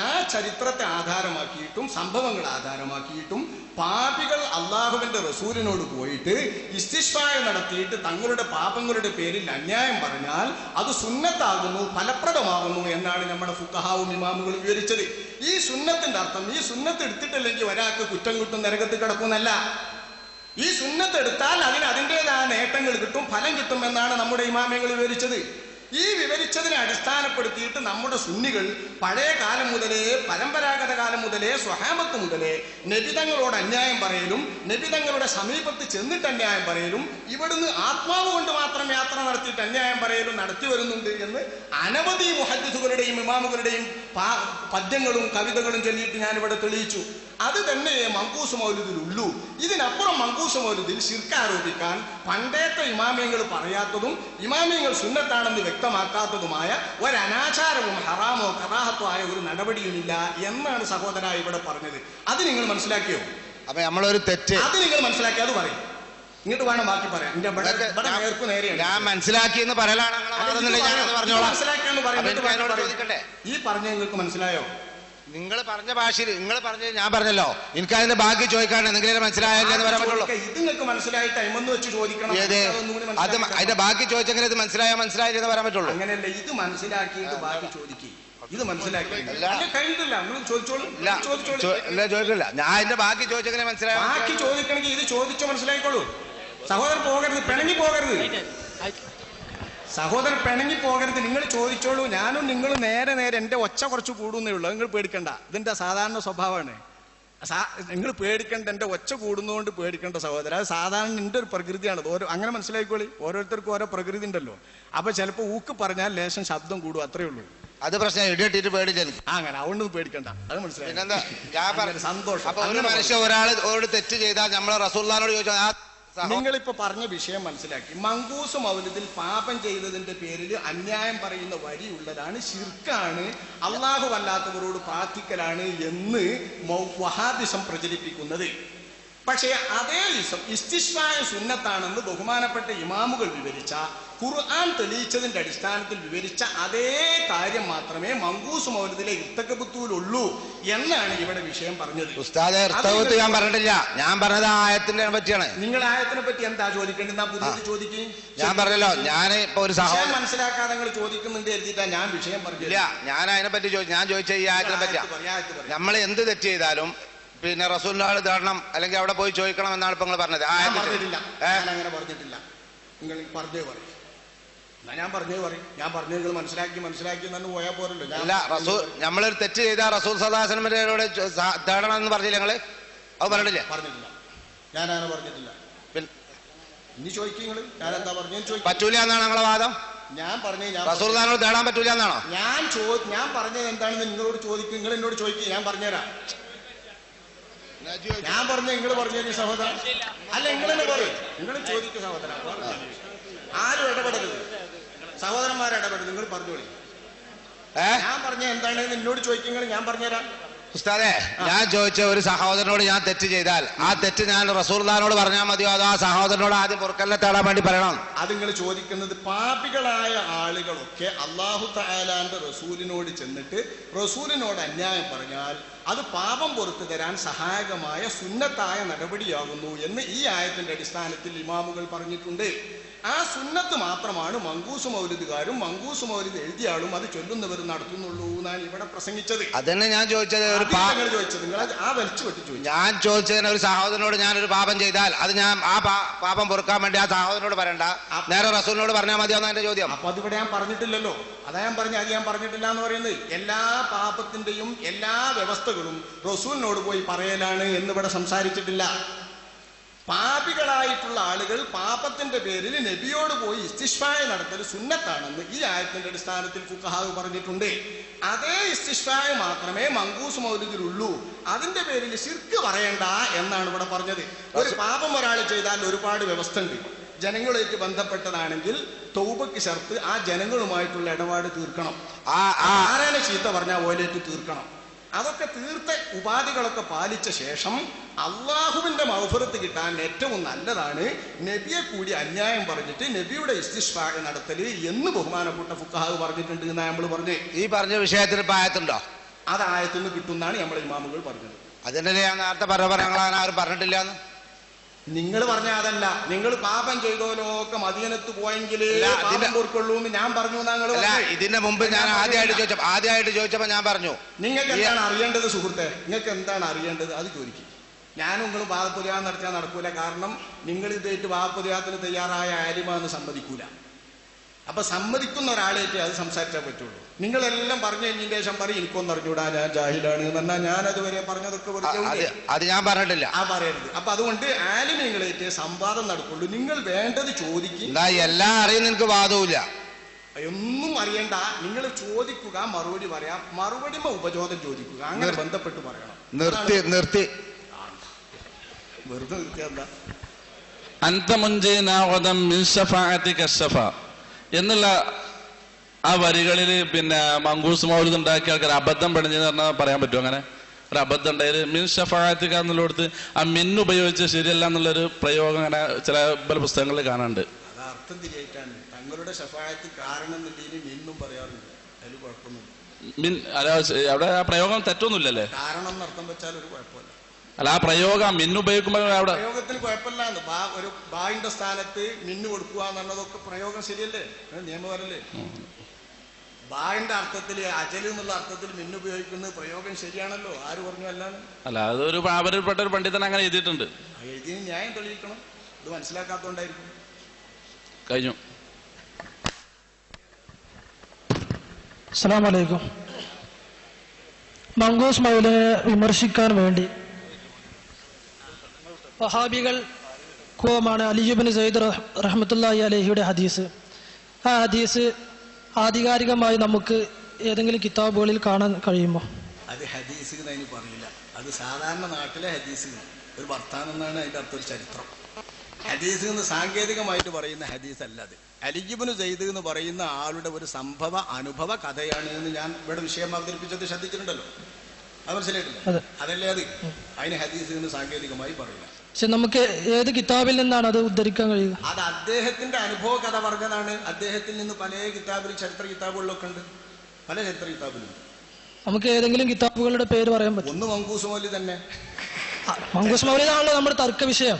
ആ ചരിത്രത്തെ ആധാരമാക്കിയിട്ടും സംഭവങ്ങൾ ആധാരമാക്കിയിട്ടും പാപികൾ അള്ളാഹുവിന്റെ റസൂലിനോട് പോയിട്ട് ഇസ്തിശ്വായ നടത്തിയിട്ട് തങ്ങളുടെ പാപങ്ങളുടെ പേരിൽ അന്യായം പറഞ്ഞാൽ അത് സുന്നത്താകുന്നു, ഫലപ്രദമാകുന്നു എന്നാണ് നമ്മുടെ ഫുഖഹാവും ഇമാമുകൾ വിവരിച്ചത്. ഈ സുന്നത്തിന്റെ അർത്ഥം, ഈ സുന്നത്ത് എടുത്തിട്ടില്ലെങ്കിൽ ഒരാൾക്ക് കുറ്റം കിട്ടും, നരകത്ത് കിടക്കുന്നല്ല. ഈ സുന്നത്ത് എടുത്താൽ അതിന് അതിൻ്റെതായ നേട്ടങ്ങൾ കിട്ടും, ഫലം കിട്ടും എന്നാണ് നമ്മുടെ ഇമാമികൾ വിവരിച്ചത്. ഈ വിവരിച്ചതിനെ അടിസ്ഥാനപ്പെടുത്തിയിട്ട് നമ്മുടെ സുന്നികൾ പഴയ കാലം മുതലേ, പരമ്പരാഗത കാലം മുതലേ, സ്വഹാബത്ത് മുതലേ നബിതങ്ങളോട് അന്യായം പറയലും നബിതങ്ങളുടെ സമീപത്ത് ചെന്നിട്ട് അന്യായം പറയലും ഇവിടുന്ന് ആത്മാവ് കൊണ്ട് മാത്രം യാത്ര നടത്തിയിട്ട് അന്യായം പറയലും നടത്തി വരുന്നുണ്ട് എന്ന് അനവധി മുഹദ്ദിസുകളുടെയും ഇമാമുകളുടെയും പദ്യങ്ങളും കവിതകളും ചൊല്ലിയിട്ട് ഞാനിവിടെ തെളിയിച്ചു. അത് തന്നെ മങ്കൂസ് മൗലിദിലുള്ളൂ. ഇതിനപ്പുറം മങ്കൂസ് മൗലിദിൽ ശിർക്ക് ആരോപിക്കാൻ പണ്ടേത്തെ ഇമാമിയങ്ങൾ പറയാത്തതും ഇമാമിയങ്ങൾ സുന്നത്താണെന്ന് വ്യക്തമാക്കാത്തതുമായ ഒരനാചാരവും ഹറാമോ കറാഹത്തോ ആയ ഒരു നടപടിയുമില്ല എന്നാണ് സഹോദര ഇവിടെ പറഞ്ഞത്. അത് നിങ്ങൾ മനസ്സിലാക്കിയോ? അപ്പൊ നമ്മളൊരു തെറ്റ് അത് നിങ്ങൾ മനസ്സിലാക്കി അത് പറയും. ഇങ്ങോട്ട് വേണം ബാക്കി പറയാം. ഞാൻ മനസ്സിലാക്കിയെന്ന് പറയലാണ്. ഈ പറഞ്ഞ നിങ്ങൾക്ക് മനസ്സിലായോ? നിങ്ങൾ പറഞ്ഞ ഭാഷയിൽ നിങ്ങൾ പറഞ്ഞത് ഞാൻ പറഞ്ഞല്ലോ. എനിക്ക് അതിന്റെ ബാക്കി ചോദിക്കാൻ എന്തെങ്കിലും മനസ്സിലായല്ലോ എന്ന് പറയാൻ പറ്റുള്ളൂ. ഇത് നിങ്ങൾക്ക് മനസ്സിലായി ടൈമെന്ന് വെച്ച് ചോദിക്കണം. അത് അതിന്റെ ബാക്കി ചോദിച്ചെങ്കിൽ ഇത് മനസ്സിലായില്ലെന്ന് പറയാൻ പറ്റുള്ളൂ. അങ്ങനെയല്ല, ഇത് മനസ്സിലാക്കിയിട്ട് ബാക്കി ചോദിക്കും. ഇത് മനസ്സിലാക്കിയില്ല, ചോദിച്ചില്ല. ഞാൻ അതിന്റെ ബാക്കി ചോദിച്ചെങ്ങനെ മനസ്സിലായി? ബാക്കി ചോദിക്കണമെങ്കിൽ ഇത് ചോദിച്ചോ മനസ്സിലായിക്കോളൂ. സഹോദരൻ പോകരുത്, പിണങ്ങി പോകരുത്. സഹോദരൻ പിണങ്ങി പോകരുത്. നിങ്ങൾ ചോദിച്ചോളൂ. ഞാനും നിങ്ങൾ നേരെ എന്റെ ഒച്ച കുറച്ച് കൂടുന്നേ ഉള്ളൂ. നിങ്ങൾ പേടിക്കണ്ട. ഇതിന്റെ സാധാരണ സ്വഭാവമാണ്. നിങ്ങൾ പേടിക്കണ്ട. എന്റെ ഒച്ച കൂടുന്നതുകൊണ്ട് പേടിക്കേണ്ട സഹോദരൻ. അത് സാധാരണ എന്റെ ഒരു പ്രകൃതിയാണ്. അങ്ങനെ മനസ്സിലായിക്കോളി. ഓരോരുത്തർക്കും ഓരോ പ്രകൃതി ഉണ്ടല്ലോ. അപ്പൊ ചിലപ്പോ ഊക്ക് പറഞ്ഞാൽ ലേശം ശബ്ദം കൂടും, അത്രേ ഉള്ളൂ. അത് പ്രശ്നം ഇടിയിട്ടിട്ട് പേടിച്ചു അങ്ങനെ. അതുകൊണ്ട് പേടിക്കണ്ട. അത് മനസ്സിലായി. സന്തോഷം. അപ്പൊ ഒരു മനുഷ്യ ഒരാളോട് തെറ്റ് ചെയ്താൽ നമ്മളെ റസൂലുള്ളാഹിനോട് ചോദിച്ചാൽ നിങ്ങളിപ്പോ പറഞ്ഞ വിഷയം മനസ്സിലാക്കി. മങ്കൂസ് മൗലിദിൽ പാപം ചെയ്തതിന്റെ പേരിൽ അന്യായം പറയുന്ന വരിയുള്ളതാണ്, ശിർക്കാണ്, അള്ളാഹു അല്ലാത്തവരോട് പ്രാർത്ഥിക്കലാണ് എന്ന് വഹാബിസം പ്രചരിപ്പിക്കുന്നത്. പക്ഷേ അതേ ഇസം ഇസ്തിശ്വായ സുന്നത്താണെന്ന് ബഹുമാനപ്പെട്ട ഇമാമുകൾ വിവരിച്ച, ഖുർആൻ തെളിയിച്ചതിന്റെ അടിസ്ഥാനത്തിൽ വിവരിച്ച അതേ കാര്യം മാത്രമേ മങ്കൂസ് മൗലിദിലെ ഇർത്തകബത്തുള്ളൂ എന്നാണ് ഇവിടെ വിഷയം പറഞ്ഞത്. ഉസ്താദേ, ഇർത്തകബത്ത് ഞാൻ പറഞ്ഞിട്ടില്ല. ഞാൻ പറഞ്ഞത് ആയത്തിനെ പറ്റിയാണ്. നിങ്ങൾ ആയത്തിനെ പറ്റി എന്താ ചോദിക്കേണ്ടത്? പുതിയത് ചോദിക്കും. ഞാൻ പറഞ്ഞല്ലോ, ഞാൻ ഇപ്പൊ ഒരു സഹോദരൻ മനസ്സിലാക്കാതെ നിങ്ങൾ ചോദിക്കുന്നുണ്ട് എഴുതിയിട്ടാ ഞാൻ വിഷയം പറഞ്ഞില്ല. ഞാൻ അതിനെ പറ്റി ഞാൻ ചോദിച്ച ഈ ആയത്തിനെ പറ്റിയാ. നമ്മൾ എന്ത് തെറ്റ് ചെയ്താലും പിന്നെ റസൂലിനാൾ തേടണം, അല്ലെങ്കിൽ അവിടെ പോയി ചോദിക്കണം എന്നാണ് ഇപ്പൊ നിങ്ങൾ പറഞ്ഞത്. അങ്ങനെ പറഞ്ഞിട്ടില്ല. നിങ്ങൾ പറഞ്ഞേ പറയും. ഞാൻ പറഞ്ഞേ പറയും. ഞാൻ പറഞ്ഞു നിങ്ങൾ മനസ്സിലാക്കി തന്നെ പോയാൽ പോരല്ലോ. അല്ല, റസൂൽ നമ്മളൊരു തെറ്റ് ചെയ്താൽ റസൂൽ സല്ലല്ലാഹു അലൈഹി വസല്ലമയോട് തേടണം എന്ന് പറഞ്ഞില്ല നിങ്ങള്? അത് പറഞ്ഞിട്ടില്ല. ഞാൻ അങ്ങനെ പറഞ്ഞിട്ടില്ല. ഇനി ചോദിക്കും നിങ്ങൾ. ഞാൻ എന്താ പറഞ്ഞു? പറ്റൂല എന്നാണ് ഞങ്ങളെ വാദം. ഞാൻ പറഞ്ഞു റസൂലുള്ളാഹിനോട് തേടാൻ പറ്റൂല എന്നാണോ? ഞാൻ പറഞ്ഞത് എന്താണെന്ന് നിങ്ങളോട് ചോദിക്കും. നിങ്ങൾ എന്നോട് ചോദിക്കും, ഞാൻ പറഞ്ഞുതരാം. ഞാൻ പറഞ്ഞു, നിങ്ങൾ പറഞ്ഞു സഹോദരൻ. അല്ല, നിങ്ങൾ തന്നെ പറയും. നിങ്ങൾ ചോദിക്കും സഹോദരൻ. ആരും ഇടപെടരുത്, സഹോദരന്മാരെ ഇടപെടരുത്. നിങ്ങൾ പറഞ്ഞോളി. ഞാൻ പറഞ്ഞ എന്താണെന്ന് എന്നോട് ചോദിക്കുക, ഞാൻ പറഞ്ഞുതരാം. ഉസ്താദേ, ഞാൻ ചോദിച്ച ഒരു സഹോദരനോട് ഞാൻ തെറ്റ് ചെയ്താൽ ആ തെറ്റ് ഞാൻ റസൂലുള്ളാഹിനോട് പറഞ്ഞാൽ മതിയോ, അതോ ആ സഹോദരനോട് ആദ്യം പൊറുക്കലിനെ തേടാൻ വേണ്ടി പറയണം? അത് നിങ്ങൾ ചോദിക്കുന്നത്, പാപികളായ ആളുകളൊക്കെ അല്ലാഹു തആലാന്റെ റസൂലിനോട് ചെന്നിട്ട് റസൂലിനോട് അന്യായം പറഞ്ഞാൽ അത് പാപം പൊറുത്തു തരാൻ സഹായകമായ സുന്നത്തായ നടപടിയാകുന്നു എന്ന് ഈ ആയത്തിന്റെ അടിസ്ഥാനത്തിൽ ഇമാമുകൾ പറഞ്ഞിട്ടുണ്ട്. ആ സുന്നത്ത് മാത്രമാണ് മങ്കൂസ് മൗലിദുകാരും മങ്കൂസ് മൗലിദ് എഴുതിയ ആളും അത് ചൊല്ലുന്നവരും നടത്തുന്നുള്ളൂ എന്നാണ് ഇവിടെ പ്രസംഗിച്ചത്. അതന്നെ ഞാൻ ചോദിച്ചത്. ഞാൻ ചോദിച്ചതിന് ഒരു സഹോദരനോട് ഞാനൊരു പാപം ചെയ്താൽ അത് ഞാൻ ആ പാപം പൊറുക്കാൻ വേണ്ടി ആ സഹോദരനോട് പറയണ്ട, നേരെ റസൂലിനോട് പറഞ്ഞാൽ മതിയാവുന്ന എന്റെ ചോദ്യം. അപ്പൊ അതിവിടെ ഞാൻ പറഞ്ഞിട്ടില്ലല്ലോ. അതാ ഞാൻ പറഞ്ഞു, അത് ഞാൻ പറഞ്ഞിട്ടില്ല എന്ന് പറയുന്നത്. എല്ലാ പാപത്തിന്റെയും എല്ലാ വ്യവസ്ഥകളും റസൂലിനോട് പോയി പറയലാണ് എന്നിവിടെ സംസാരിച്ചിട്ടില്ല. പാപികളായിട്ടുള്ള ആളുകൾ പാപത്തിന്റെ പേരിൽ നബിയോട് പോയി ഇസ്തിശ്ഫായ നടത്തൽ സുന്നത്താണെന്ന് ഈ ആയത്തിന്റെ അടിസ്ഥാനത്തിൽ ഫുഖഹാവ് പറഞ്ഞിട്ടുണ്ട്. അതേ ഇസ്തിശ്ഫായ മാത്രമേ മങ്കൂസ് മൗലിദിലുള്ളൂ. അതിന്റെ പേരിൽ ശിർക്ക് പറയണ്ട എന്നാണ് ഇവിടെ പറഞ്ഞത്. ഒരു പാപം ഒരാൾ ചെയ്താൽ ഒരുപാട് വ്യവസ്ഥ ഉണ്ട്. ജനങ്ങളുമായിട്ട് ബന്ധപ്പെട്ടതാണെങ്കിൽ തൗബക്ക് ശർത്ത് ആ ജനങ്ങളുമായിട്ടുള്ള ഇടപാട് തീർക്കണം. ആരാണ് ചീത്ത പറഞ്ഞാൽ ഓലേറ്റ് തീർക്കണം. അതൊക്കെ തീർത്ത ഉപാധികളൊക്കെ പാലിച്ച ശേഷം അള്ളാഹുവിന്റെ മഗ്ഫിറത്ത് കിട്ടാൻ ഏറ്റവും നല്ലതാണ് നബിയെ കൂടി അന്യായം പറഞ്ഞിട്ട് നബിയുടെ ഇസ്തിശ്ഫാ നടത്തല് എന്ന് ബഹുമാനപ്പെട്ട ഫുഖഹാവ് പറഞ്ഞിട്ടുണ്ട് എന്നാണ് നമ്മൾ പറഞ്ഞത്. ഈ പറഞ്ഞ വിഷയത്തിന് ഇപ്പൊ ആയത്തുണ്ടോ? അത് ആയത്തുനിന്ന് കിട്ടുന്നാണ് നമ്മുടെ ഇമാമുകൾ പറഞ്ഞത്. അതിന്റെ ഞാൻ നേരത്തെ ആരും പറഞ്ഞിട്ടില്ല. നിങ്ങൾ പറഞ്ഞ അതല്ല. നിങ്ങൾ പാപം ചെയ്തോലൊക്കെ മദീനത്ത് പോയെങ്കിലേ പൊറുക്കുള്ളൂ എന്ന് ഞാൻ പറഞ്ഞു. ഇതിന്റെ മുമ്പ് ഞാൻ ആദ്യമായിട്ട് ചോദിച്ചപ്പോ ഞാൻ പറഞ്ഞു, നിങ്ങൾക്ക് എന്താണ് അറിയേണ്ടത് സുഹൃത്തെ? നിങ്ങൾക്ക് എന്താണ് അറിയേണ്ടത് അത് ചോദിക്കും. ഞാനും നിങ്ങൾ വാദപുര്യാഹം നടത്തിയാൽ നടക്കൂല. കാരണം നിങ്ങൾ ഇതായിട്ട് വാദപുര്യാഹത്തിന് തയ്യാറായ ആലിമാന്ന് സമ്മതിക്കൂല. അപ്പൊ സമ്മതിക്കുന്ന ഒരാളേക്ക് അത് സംസാരിച്ചാൽ പറ്റുള്ളൂ. നിങ്ങളെല്ലാം പറഞ്ഞു കഴിഞ്ഞതിന് ശേഷം പറയും എനിക്കൊന്നും അറിഞ്ഞൂടാ, ഞാൻ ജാഹിലാണ് എന്ന് പറഞ്ഞാൽ ഞാൻ അതുവരെ പറഞ്ഞതൊക്കെ അത് ഞാൻ പറഞ്ഞിട്ടില്ല. ആ പറയരുത്. അപ്പൊ അതുകൊണ്ട് ആലിമീങ്ങളേറ്റ് സംവാദം നടക്കുള്ളൂ. നിങ്ങൾ വേണ്ടത് ചോദിക്കും. എല്ലാം അറിയുന്ന എനിക്ക് വാദവുമില്ല, ഒന്നും അറിയണ്ട. നിങ്ങൾ ചോദിക്കുക, മറുപടി പറയാം. മറുപടിമ ഉപചോദം ചോദിക്കുക, അങ്ങനെ ബന്ധപ്പെട്ട് പറയണം. നിർത്തി വെറുതെ നിർത്തിയ എന്താ എന്നുള്ള ആ വരികളിൽ പിന്നെ മങ്കൂസ് മൗലിദ് ഉണ്ടാക്കിയ ആൾക്കാർ അബദ്ധം പണിഞ്ഞെന്ന് പറഞ്ഞാൽ പറയാൻ പറ്റുമോ? അങ്ങനെ ഒരു അബദ്ധം ഉണ്ടായത് മിൻ ഷഫാഅത്തിക എന്നുള്ളടത്ത് ആ മിൻ ഉപയോഗിച്ച് ശരിയല്ല എന്നുള്ളൊരു പ്രയോഗം അങ്ങനെ ചില പല പുസ്തകങ്ങളിൽ കാണാനുണ്ട്. അത് അർത്ഥം തിരിയായിട്ടാണ്. തങ്ങളുടെ ഷഫാഅത്ത് കാരണം എന്നുണ്ടെങ്കിൽ മിന്നും പറയാറുണ്ട്, അതിൽ കുഴപ്പമൊന്നുമില്ല. മിൻ അല്ല, അവിടെ ആ പ്രയോഗം തെറ്റൊന്നുമില്ലല്ലേ? കാരണം എന്നർത്ഥം വെച്ചാൽ ഒരു കുഴപ്പമില്ല. അല്ല, ആ പ്രയോഗം മിന്ന് ഉപയോഗിക്കുമ്പോൾ അവിടെ പ്രയോഗത്തിന് കുഴപ്പമില്ല. ഒരു ബായിന്റെ സ്ഥാനത്ത് മിന്നു കൊടുക്കുക എന്നുള്ളതൊക്കെ പ്രയോഗം ശരിയല്ലേ, നിയമപരല്ലേ? ബായിന്റെ അർത്ഥത്തിൽ അജല് എന്നുള്ള അർത്ഥത്തിൽ മിന്നു ഉപയോഗിക്കുന്നത് പ്രയോഗം ശരിയാണല്ലോ. ആര് പറഞ്ഞു അല്ലാന്ന്? അല്ല, അതൊരു അവരിൽപ്പെട്ട ഒരു പണ്ഡിതൻ അങ്ങനെ എഴുതിയിട്ടുണ്ട്. എഴുതിന് ന്യായം തെളിയിക്കണം. ഇത് മനസ്സിലാക്കാത്തോണ്ടായിരിക്കും. കഴിഞ്ഞു. അസ്സലാമു അലൈക്കും. മങ്കൂസ് മൗലവിയെ വിമർശിക്കാൻ വേണ്ടി വഹാബികൾ കോമാണ് അലി ഇബ്നു സയ്യിദ് റഹ്മത്തുള്ളാഹി അലൈഹിയുടെ ഹദീസ്. ആ ഹദീസ് ആധികാരികമായി നമുക്ക് ഏതെങ്കിലും കിതാബുകളിൽ കാണാൻ കഴിയുമോ? അത് ഹദീസ് അതിന് പറയില്ല. അത് സാധാരണ നാട്ടിലെ ഹദീസ്, ഒരു വർത്താനം എന്നാണ് അതിന്റെ അർത്ഥം, ഒരു ചരിത്രം. ഹദീസ് എന്ന് സാങ്കേതികമായിട്ട് പറയുന്ന ഹദീസ് അല്ല. അത് അലി ഇബ്നു സയ്യിദ് എന്ന് പറയുന്ന ആളുടെ ഒരു സംഭവ അനുഭവ കഥയാണ് എന്ന് ഞാൻ ഇവിടെ വിഷയം അവതരിപ്പിച്ചത് ശ്രദ്ധിച്ചിട്ടുണ്ടല്ലോ. അത് മനസ്സിലായിട്ടില്ല? അതല്ലേ അത്. അതിന് ഹദീസ് എന്ന് സാങ്കേതികമായി പറയില്ല. പക്ഷെ നമുക്ക് ഏത് കിതാബിൽ നിന്നാണ് അത് ഉദ്ധരിക്കാൻ കഴിയുക? അത് അദ്ദേഹത്തിന്റെ അനുഭവ കഥ പറഞ്ഞതാണ്. അദ്ദേഹത്തിൽ നിന്ന് പല കിതാബിലും ചരിത്ര കിതാബുകളിലൊക്കെ ഉണ്ട്, പല ചരിത്ര കിതാബിലും. നമുക്ക് ഏതെങ്കിലും കിതാബുകളുടെ പേര് പറയാൻ പറ്റും? ഒന്ന് മങ്കൂസ് മൗലിദ് തന്നെ. മങ്കൂസ് മൗലിദാണല്ലോ നമ്മുടെ തർക്ക വിഷയം.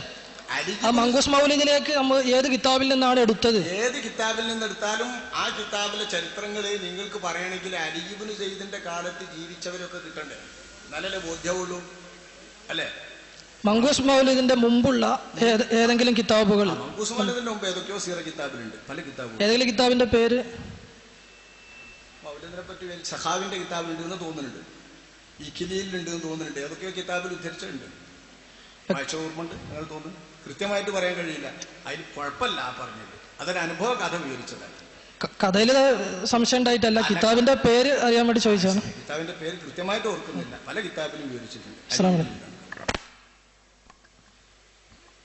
ആ മങ്കൂസ് മൗലിദിലേക്ക് നമ്മൾ ഏത് കിതാബിൽ നിന്നാണ് എടുത്തത്? ഏത് കിതാബിൽ നിന്ന് എടുത്താലും ആ കിതാബിലെ ചരിത്രങ്ങള് നിങ്ങൾക്ക് പറയണമെങ്കിൽ അലി ഇബ്നു സയ്യിദിന്റെ കാലത്ത് ജീവിച്ചവരൊക്കെ കിട്ടണ്ടേ, നല്ലല്ലേ ബോധ്യമുള്ളൂ, അല്ലേ? മങ്കൂസ് മൗലിദിന്റെ മുമ്പുള്ള ഏതെങ്കിലും കിതാബുകൾ? മങ്കൂസ് മൗലിദിന്റെ മുമ്പ് ഏതൊക്കെയോ സീറ കിതാബിലുണ്ട്, പല കിതാബുകൾ. ഏതെങ്കിലും കിതാബിന്റെ പേര്? മൗലിദിനെ പറ്റി സഖാവിന്റെ കിതാബിലുണ്ട് എന്ന് തോന്നുന്നുണ്ട്, ഇഖിലിയിലുണ്ട് എന്ന് തോന്നുന്നുണ്ട്, ഏതൊക്കെയോ കിതാബിൽ ഉദ്ധരിച്ചിട്ടുണ്ട്. വായിച്ച ഓർമ്മണ്ട്, നിങ്ങൾ തോന്നുന്നു. കൃത്യമായിട്ട് പറയാൻ കഴിയില്ല. അതിന് കുഴപ്പമില്ല ആ പറഞ്ഞത്. അതൊരു അനുഭവ കഥ വിവരിച്ചതാണ്. കഥയില് സംശയം ഉണ്ടായിട്ടല്ല, കിതാബിന്റെ പേര് അറിയാൻ വേണ്ടി ചോദിച്ചാണ്. കിതാബിന്റെ പേര് കൃത്യമായിട്ട് ഓർക്കുന്നില്ല, പല കിതാബിലും വിവരിച്ചിട്ടുണ്ട്.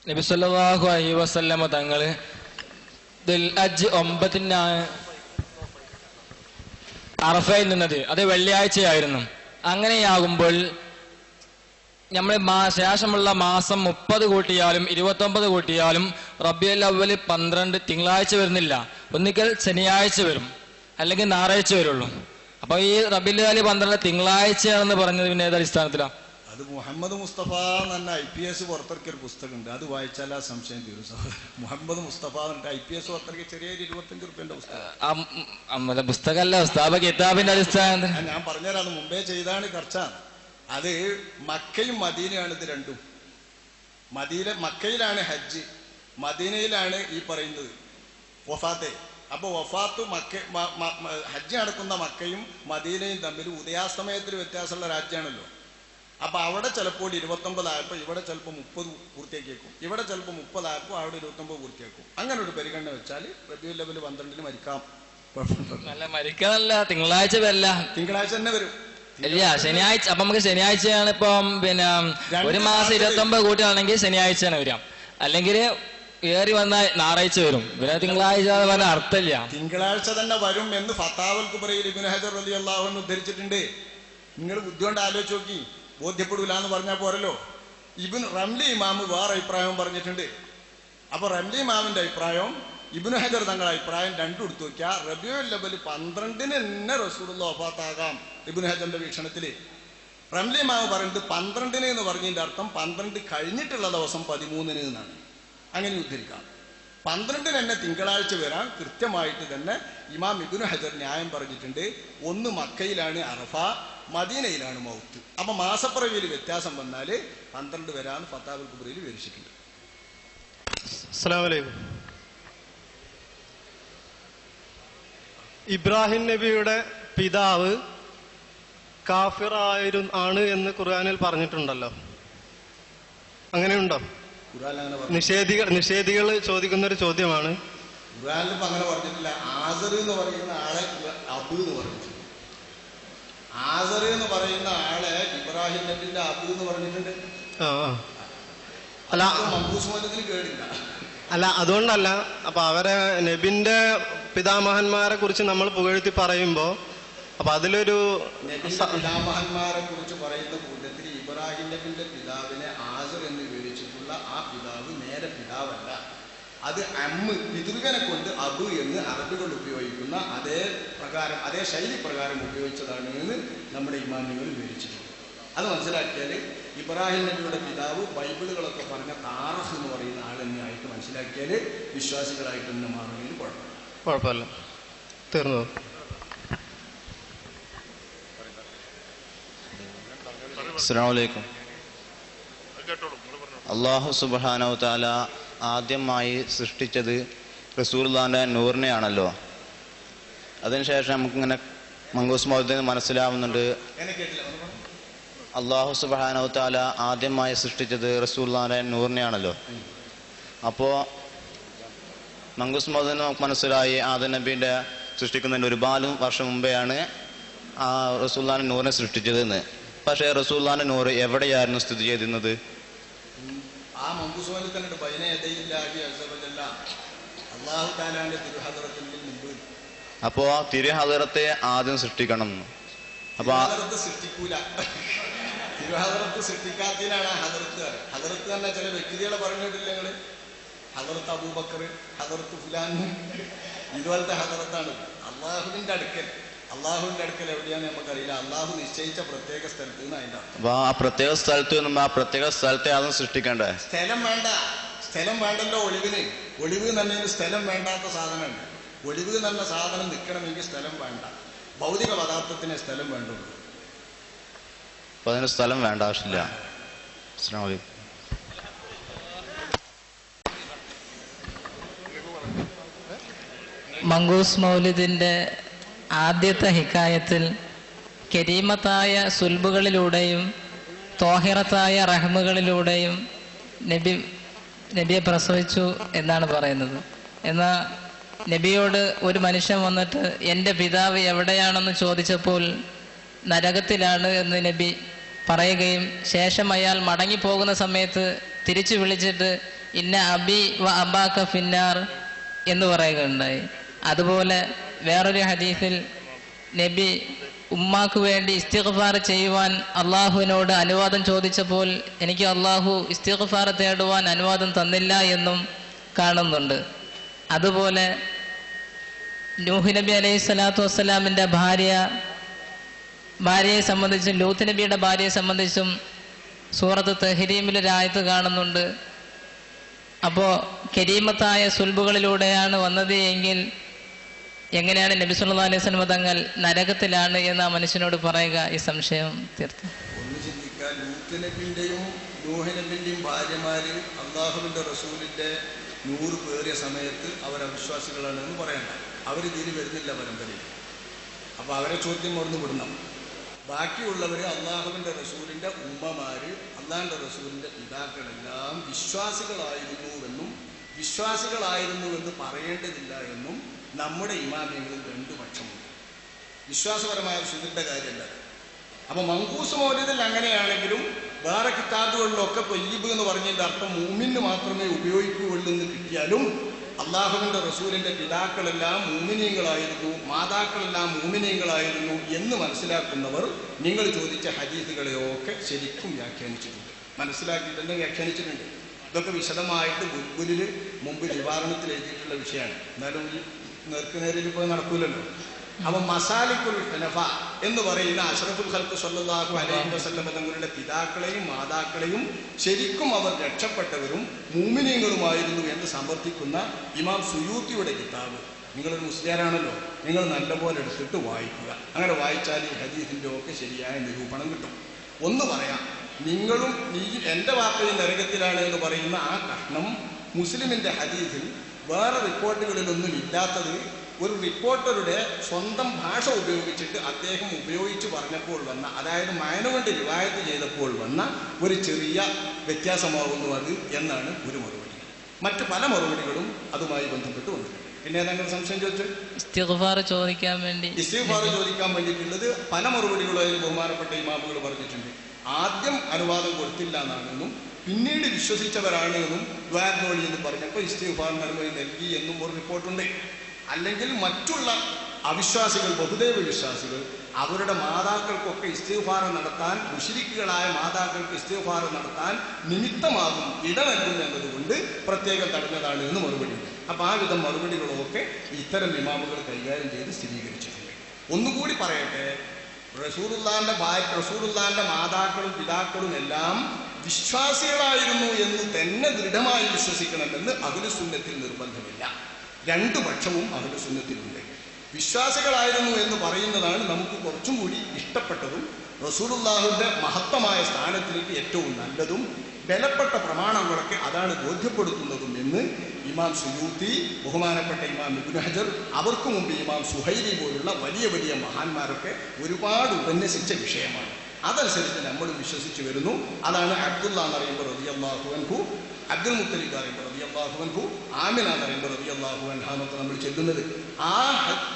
നബി സല്ലല്ലാഹു അലൈഹി വസല്ലമ തങ്ങള് ദുൽഹജ്ജ് 9-നാണ് അറഫയിൽ നിന്നത്. അത് വെള്ളിയാഴ്ചയായിരുന്നു. അങ്ങനെയാകുമ്പോൾ നമ്മൾ ശേഷമുള്ള മാസം 30 കൂട്ടിയാലും 29 കൂട്ടിയാലും റബീഉൽ അവ്വൽ 12 തിങ്കളാഴ്ച വരുന്നില്ല. ഒന്നിക്കൽ ശനിയാഴ്ച വരും, അല്ലെങ്കിൽ ഞായറാഴ്ച വരുള്ളൂ. അപ്പൊ ഈ റബീഉൽ അവ്വൽ 12 തിങ്കളാഴ്ചയാണെന്ന് പറഞ്ഞത് പിന്നെ ഏത് അടിസ്ഥാനത്തിലാണ്? അത് മുഹമ്മദ് മുസ്തഫ എന്ന IPS പുറത്തിറക്കിയ ഒരു പുസ്തകമുണ്ട്, അത് വായിച്ചാൽ ആ സംശയം തീരും. മുഹമ്മദ് മുസ്തഫ എന്നിട്ട് IPS പുറത്തിറക്കിയ ചെറിയൊരു 25 രൂപയുടെ പുസ്തകം. പുസ്തകമല്ല ഉസ്താബ, കിതാബിന്റെ അടിസ്ഥാനത്തിൽ ഞാൻ പറഞ്ഞുതരാം. അത് മുമ്പേ ചെയ്താണ് ചർച്ച. അത് മക്കയും മദീനയാണ് ഇത് രണ്ടും. മക്കയിലാണ് ഹജ്ജ്, മദീനയിലാണ് ഈ പറയുന്നത് വഫാത്ത്. അപ്പൊ വഫാത്ത് ഹജ്ജ് നടക്കുന്ന മക്കയും മദീനയും തമ്മിൽ ഉദയാസ്തമയത്തിൽ വ്യത്യാസമുള്ള രാജ്യമാണല്ലോ. അപ്പൊ അവിടെ ചിലപ്പോൾ 29 ആയപ്പോൾ ഇവിടെ ചിലപ്പോൾ 30 പൂർത്തിയാക്കിയേക്കും, ഇവിടെ ചിലപ്പോൾ 30 ആയപ്പോൾ അവിടെ 29 പൂർത്തിയാക്കും. അങ്ങനെ ഒരു പരിഗണന വെച്ചാൽ റബീഉൽ അവ്വൽ 12 മരിക്കാം. നല്ല മരിക്കാനല്ല, തിങ്കളാഴ്ച വരില്ല, തിങ്കളാഴ്ച തന്നെ വരും. ഇല്ല, ശനിയാഴ്ച. അപ്പൊ നമുക്ക് ശനിയാഴ്ചയാണ് ഇപ്പം പിന്നെ ഒരു മാസം 29 കൂട്ടിയാണെങ്കിൽ ശനിയാഴ്ചയാണ് വരാം, അല്ലെങ്കിൽ ഏറി വന്നാൽ ഞായറാഴ്ച വരും. പിന്നെ തിങ്കളാഴ്ച പറഞ്ഞ അർത്ഥമില്ല. തിങ്കളാഴ്ച തന്നെ വരും എന്ന് ഫതാവൽ കുബറയിൽ ഇബ്നു ഹജർ റളിയല്ലാഹു അൻഹു ഉദ്ധരിച്ചിട്ടുണ്ട്. നിങ്ങൾ ബുദ്ധി കൊണ്ട് ആലോചിച്ച് നോക്കി, ബോധ്യപ്പെടൂല എന്ന് പറഞ്ഞാൽ പോരല്ലോ. റംലി ഇമാമ് വേറെ അഭിപ്രായം പറഞ്ഞിട്ടുണ്ട്. അപ്പൊ റംലി ഇമാമിന്റെ അഭിപ്രായം ഇബ്നു ഹജർ തങ്ങളുടെ അഭിപ്രായം രണ്ടും എടുത്തു നോക്കിയാൽ റബീഉൽ അവ്വൽ 12 തന്നെ റസൂലുള്ളാഹി വഫാത്താകാം. ഇബ്നു ഹജറിന്റെ വീക്ഷണത്തില് റംലി ഇമാമ് പറയുന്നത് 12 എന്ന് പറഞ്ഞതിന്റെ അർത്ഥം 12 കഴിഞ്ഞിട്ടുള്ള ദിവസം 13 എന്നാണ്. അങ്ങനെ ഉദ്ധരിക്കാം. 12 തന്നെ തിങ്കളാഴ്ച വരാൻ കൃത്യമായിട്ട് തന്നെ ഇമാം ഇബ്നു ഹജർ ന്യായം പറഞ്ഞിട്ടുണ്ട്. ഒന്ന് മക്കയിലാണ് അറഫ, മദീനയിലാണ് മൗത്ത്. അപ്പൊ മാസപ്പിറവിയിൽ വ്യത്യാസം വന്നാൽ 12 വരാന്ന് ഫതാവുൽ കുബ്രയിൽ വിവരിച്ചിട്ടുണ്ട്. അസ്സലാമു അലൈക്കും. ഇബ്രാഹിം നബിയുടെ പിതാവ് കാഫിറാണ് എന്ന് ഖുർആനിൽ പറഞ്ഞിട്ടുണ്ടല്ലോ, അങ്ങനെയുണ്ടോ? നിഷേധികൾ ചോദിക്കുന്ന ഒരു ചോദ്യമാണ്. ഖുർആനിൽ ഇപ്പൊ അങ്ങനെ പറഞ്ഞിട്ടില്ല. ആസർ എന്ന് പറയുന്ന ആളെ അബു എന്ന് പറഞ്ഞിട്ടുണ്ട്. ആസർ എന്ന് പറയുന്ന ആളെ ഇബ്രാഹിം നബിന്റെ അബു എന്ന് പറഞ്ഞിട്ടുണ്ട്. അല്ല, മങ്കൂസ് മൗലിദിന് കേടില്ല. അല്ല, അതുകൊണ്ടല്ല. അപ്പൊ അവരെ നബിന്റെ പിതാമഹന്മാരെ കുറിച്ച് നമ്മൾ പുകഴ്ത്തി പറയുമ്പോ അപ്പൊ അതിലൊരു പിതാമഹന്മാരെ കുറിച്ച് പറയുന്ന കൂട്ടത്തിൽ ഇബ്രാഹിം നബിന്റെ പിതാവിനെ ആസർ എന്ന് വിവരിച്ചിട്ടുള്ള ആ പിതാവ് നേരെ പിതാവല്ല, അത് പിതൃകനെ കൊണ്ട് അബു എന്ന് അറബികൾ ഉപയോഗിക്കുന്ന അതേ പ്രകാരം അതേ ശൈലി പ്രകാരം ഉപയോഗിച്ചതാണ് എന്ന് നമ്മുടെ ഇമാമികൾ വിവരിച്ചിട്ടുണ്ട്. അത് മനസ്സിലാക്കിയാൽ ഇബ്രാഹിം നബിയുടെ പിതാവ് ബൈബിളുകളൊക്കെ പറഞ്ഞ താറഹ് എന്ന് പറയുന്ന ആൾ തന്നെയായിട്ട് മനസ്സിലാക്കിയാൽ വിശ്വാസികളായിട്ട് തന്നെ മാറുന്നതിൽ കുഴപ്പമില്ല. തീർന്നു. അസ്സലാമു അലൈക്കും. അല്ലാഹു സുബ്ഹാനഹു വ തആല ആദ്യമായി സൃഷ്ടിച്ചത് റസൂലുള്ളാഹിന്റെ നൂറിനെയാണല്ലോ. അതിനുശേഷം നമുക്കിങ്ങനെ മങ്കൂസ് മൗലിദിൽ മനസ്സിലാവുന്നുണ്ട്, അല്ലാഹു സുബ്ഹാനഹു വ തആല ആദ്യമായി സൃഷ്ടിച്ചത് റസൂലുള്ളാഹിന്റെ നൂറിനെയാണല്ലോ. അപ്പോൾ മങ്കൂസ് മൗലിദിൽ നമുക്ക് മനസ്സിലായി ആദം നബിയുടെ സൃഷ്ടിക്കുന്നതിന് ഒരുപാട് വർഷം മുമ്പെയാണ് ആ റസൂലുള്ളാഹിന്റെ നൂറിനെ സൃഷ്ടിച്ചതെന്ന്. പക്ഷേ റസൂലുള്ളാഹിന്റെ നൂറ് എവിടെയായിരുന്നു സ്ഥിതി ചെയ്തിരുന്നത്? ആ മങ്കൂസുമാലിൽ തന്നെ ബൈനയദൈല്ലാഹി അസ്സ വജല്ല അല്ലാഹു തആലാന്റെ തിരുഹദറത്തിന്റെ മുമ്പ്. അപ്പോ തിരുഹദറത്തെ ആദ്യം സൃഷ്ടിക്കണം. അപ്പൊ ഹദറത്ത് സൃഷ്ടിക്കൂല, തിരുഹദറത്ത് സൃഷ്ടിക്കാത്തതിനാണ് ആ ഹദറത്ത്. ഹദറത്ത് തന്നെ ചില വ്യക്തികളെ പറഞ്ഞിട്ടില്ല നിങ്ങള്, ഹദറത്ത് അബൂബക്കർ, ഹദറത്ത് ഫുലാൻ, ഇതുപോലത്തെ ഹദറത്താണ്. അള്ളാഹുവിന്റെ അടുക്കൽ എവിടെയാന്ന് നമുക്കറിയില്ല. അള്ളാഹു നിശ്ചയിച്ച പ്രത്യേക സ്ഥലത്ത് നിന്ന് അതിന്റെ അപ്പൊ ആ പ്രത്യേക സ്ഥലത്ത് നിന്നും ആ പ്രത്യേക സ്ഥലത്തെ ആദ്യം സൃഷ്ടിക്കണ്ടേ? സ്ഥലം വേണ്ടല്ലോ ഒളിവിന്. ഒളിവ് തന്നെ സ്ഥലം വേണ്ടാത്ത സാധനമാണ്. ഒളിവ് എന്ന സാധനം നിൽക്കണമെങ്കിൽ സ്ഥലം വേണ്ട. ഭൗതിക പദാർത്ഥത്തിന് സ്ഥലം വേണ്ടുള്ളൂ. അപ്പൊ അതിന് സ്ഥലം വേണ്ട, ആവശ്യമില്ല. അസ്സലാമു അലൈക്കും. മങ്കൂസ് മൗലിദിന്റെ ആദ്യത്തെ ഹിക്കായത്തിൽ കരീമത്തായ സുൽബുകളിലൂടെയും തോഹിറത്തായ റഹ്മുകളിലൂടെയും നബിയെ പ്രസവിച്ചു എന്നാണ് പറയുന്നത്. എന്നാൽ നബിയോട് ഒരു മനുഷ്യൻ വന്നിട്ട് എൻ്റെ പിതാവ് എവിടെയാണെന്ന് ചോദിച്ചപ്പോൾ നരകത്തിലാണ് എന്ന് നബി പറയുകയും ശേഷം അയാൾ മടങ്ങിപ്പോകുന്ന സമയത്ത് തിരിച്ചു വിളിച്ചിട്ട് ഇന്ന അബി വ അബാക ഫിന്നാർ എന്ന് പറയുകയുണ്ടായി. അതുപോലെ വേറൊരു ഹദീസിൽ നബി ഉമ്മാക്ക് വേണ്ടി ഇസ്തിഗ്ഫാർ ചെയ്യുവാൻ അള്ളാഹുവിനോട് അനുവാദം ചോദിച്ചപ്പോൾ എനിക്ക് അള്ളാഹു ഇസ്തിഗ്ഫാർ തേടുവാൻ അനുവാദം തന്നില്ല എന്നും കാണുന്നുണ്ട്. അതുപോലെ നൂഹ് നബി അലൈഹി സ്വലാത്തു വസ്സലാമിൻ്റെ ഭാര്യയെ സംബന്ധിച്ചും ലൂത്ത് നബിയുടെ ഭാര്യയെ സംബന്ധിച്ചും സൂറത്ത് തഹ്രീമിലൊരായത്ത് കാണുന്നുണ്ട്. അപ്പോൾ കരീമത്തായ സുൽബുകളിലൂടെയാണ് വന്നത് എങ്കിൽ എങ്ങനെയാണ് നബി സല്ലല്ലാഹു അലൈഹി വസല്ലം തങ്ങൾ നരകത്തിലാണ് എന്ന് ആ മനുഷ്യനോട് പറയുക? ഈ സംശയം തീർത്തും ഒന്ന് ചിന്തിക്കാൻ. ലൂത്ത് നബിന്റെയും നൂഹ് നബിന്റെയും ഭാര്യമാര് അള്ളാഹുവിന്റെ റസൂലിന്റെ 100 പേറിയ സമയത്ത് അവർ അവിശ്വാസികളാണ് എന്ന് പറയണ്ട. അവർ ഇതിന് വരുന്നില്ല പരമ്പരയിൽ. അപ്പൊ അവരെ ചോദ്യം മറന്നു വിടണം. ബാക്കിയുള്ളവര് അള്ളാഹുവിന്റെ റസൂലിന്റെ ഉമ്മമാര് അള്ളാഹിന്റെ റസൂലിന്റെ പിതാക്കളെല്ലാം വിശ്വാസികളായിരുന്നുവെന്ന് പറയേണ്ടതില്ല എന്നും നമ്മുടെ ഇമാമിയങ്ങളിൽ 2 പക്ഷമുണ്ട്. വിശ്വാസപരമായ ശുദ്ധിന്റെ കാര്യമല്ല. അപ്പൊ മങ്കൂസ് മൗലിദിൽ അങ്ങനെയാണെങ്കിലും വേറെ കിതാബുകളിലൊക്കെ തൊയ്യിബ് എന്ന് പറഞ്ഞതിന്റെ അർത്ഥം മൂമിന് മാത്രമേ ഉപയോഗിക്കുകയുള്ളൂ എന്ന് കിട്ടിയാലും അള്ളാഹുവിന്റെ റസൂലിന്റെ പിതാക്കളെല്ലാം മൂമിനീങ്ങളായിരുന്നു, മാതാക്കളെല്ലാം മൂമിനീങ്ങളായിരുന്നു എന്ന് മനസ്സിലാക്കുന്നവർ നിങ്ങൾ ചോദിച്ച ഹദീസുകളെയൊക്കെ ശരിക്കും വ്യാഖ്യാനിച്ചിട്ടുണ്ട്, മനസ്സിലാക്കിയിട്ടുണ്ട്, വ്യാഖ്യാനിച്ചിട്ടുണ്ട്. ഇതൊക്കെ വിശദമായിട്ട് ബുൽബുലിൽ മുമ്പ് നിവാരണത്തിൽ എഴുതിയിട്ടുള്ള വിഷയമാണ്. എന്നാലും ഈ നേർക്കുനേരിൽ ഇപ്പോൾ നടക്കൂലല്ലോ. അപ്പൊ മസാലിക്കുൽ ഹനഫ എന്ന് പറയുന്ന അഷ്റഫുൽ ഖൽഖ് സ്വല്ലല്ലാഹു അലൈഹി വസല്ലം തങ്ങളുടെ പിതാക്കളെയും മാതാക്കളെയും ശരിക്കും അവർ രക്ഷപ്പെട്ടവരും മൂമിനീങ്ങളുമായിരുന്നു എന്ന് സമർത്ഥിക്കുന്ന ഇമാം സുയൂത്തിയുടെ കിതാബ്, നിങ്ങളൊരു മുസ്ലിയാരാണല്ലോ, നിങ്ങൾ നല്ലപോലെ എടുത്തിട്ട് വായിക്കുക. അങ്ങനെ വായിച്ചാൽ ഈ ഹദീസിന്റെ ഒക്കെ ശരിയായ നിരൂപണം കിട്ടും. ഒന്ന് പറയാം, നിങ്ങളും എൻ്റെ വാപ്പയും നരകത്തിലാണ് എന്ന് പറയുന്ന ആ കഷ്ണം മുസ്ലിമിന്റെ ഹദീസിൽ വേറെ റിപ്പോർട്ടുകളിലൊന്നും ഇല്ലാത്തത് ഒരു റിപ്പോർട്ടറുടെ സ്വന്തം ഭാഷ ഉപയോഗിച്ചിട്ട് അദ്ദേഹം ഉപയോഗിച്ച് പറഞ്ഞപ്പോൾ വന്ന, അതായത് മയനുകൊണ്ട് റിവായത്ത് ചെയ്തപ്പോൾ വന്ന ഒരു ചെറിയ വ്യത്യാസമാകുന്നു അത് എന്നാണ് ഒരു മറുപടി. മറ്റ് പല മറുപടികളും അതുമായി ബന്ധപ്പെട്ട് വന്നിട്ടുണ്ട്. പിന്നെ ഏതെങ്കിലും സംശയം ചോദിച്ചു ഇസ്തിഗ്ഫാർ ചോദിക്കാൻ വേണ്ടിയിട്ടുള്ളത് പല മറുപടികളും അതിൽ ബഹുമാനപ്പെട്ട ഇമാമുകൾ പറഞ്ഞിട്ടുണ്ട്. ആദ്യം അനുവാദം കൊടുത്തില്ല എന്നാണെന്നും പിന്നീട് വിശ്വസിച്ചവരാണ് എന്നും ദ്വാരനോളി എന്ന് പറഞ്ഞപ്പോൾ ഇസ്തിഗ്ഫാറിന് അനുമതി നൽകി എന്നും ഒരു റിപ്പോർട്ടുണ്ട്. അല്ലെങ്കിൽ മറ്റുള്ള അവിശ്വാസികൾ, ബഹുദൈവ വിശ്വാസികൾ അവരുടെ മാതാക്കൾക്കൊക്കെ ഇസ്തിഗ്ഫാർ നടത്താൻ, മുശ്രിക്കുകളായ മാതാക്കൾക്ക് ഇസ്തിഗ്ഫാർ നടത്താൻ നിമിത്തമാകും, ഇടനൽകും എന്നതുകൊണ്ട് പ്രത്യേകം തടഞ്ഞതാണ് എന്ന് മറുപടി. അപ്പം ആ വിധം മറുപടികളൊക്കെ ഇത്തരം ഇമാമുകൾ കൈകാര്യം ചെയ്ത് സ്ഥിരീകരിച്ചിട്ടുണ്ട്. ഒന്നുകൂടി പറയട്ടെ, റസൂലുള്ളാഹിന്റെ മാതാക്കളും പിതാക്കളും എല്ലാം വിശ്വാസികളായിരുന്നു എന്ന് തന്നെ ദൃഢമായി വിശ്വസിക്കണമെന്ന് അഹ്ലുസുന്നത്തിൽ നിർബന്ധമില്ല. രണ്ടു പക്ഷവും അഹ്ലുസുന്നത്തിലുണ്ട്. വിശ്വാസികളായിരുന്നു എന്ന് പറയുന്നതാണ് നമുക്ക് കുറച്ചും കൂടി ഇഷ്ടപ്പെട്ടതും റസൂലുള്ളാഹിന്റെ മഹത്തമായ സ്ഥാനത്തിലേക്ക് ഏറ്റവും നല്ലതും ബലപ്പെട്ട പ്രമാണങ്ങളൊക്കെ അതാണ് ബോധ്യപ്പെടുത്തുന്നതും എന്ന് ഇമാം സുയൂത്തി, ബഹുമാനപ്പെട്ട ഇമാം ഇബ്നു ഹജർ, അവർക്ക് മുമ്പ് ഇമാം സുഹൈലി പോലുള്ള വലിയ വലിയ മഹാന്മാരൊക്കെ ഒരുപാട് ഉപന്യസിച്ച വിഷയമാണ്. അതനുസരിച്ച് നമ്മൾ വിശ്വസിച്ച് വരുന്നു. അതാണ് അബ്ദുള്ള എന്ന് പറയുമ്പോൾ റളിയല്ലാഹു അൻഹു, അബ്ദുൽ മുത്തലിബ് പറയുമ്പോൾ റളിയല്ലാഹു അൻഹു, ആമിന എന്ന് പറയുമ്പോൾ റളിയല്ലാഹു അൻഹ എന്നൊക്കെ നമ്മൾ ചെല്ലുന്നത്. ആ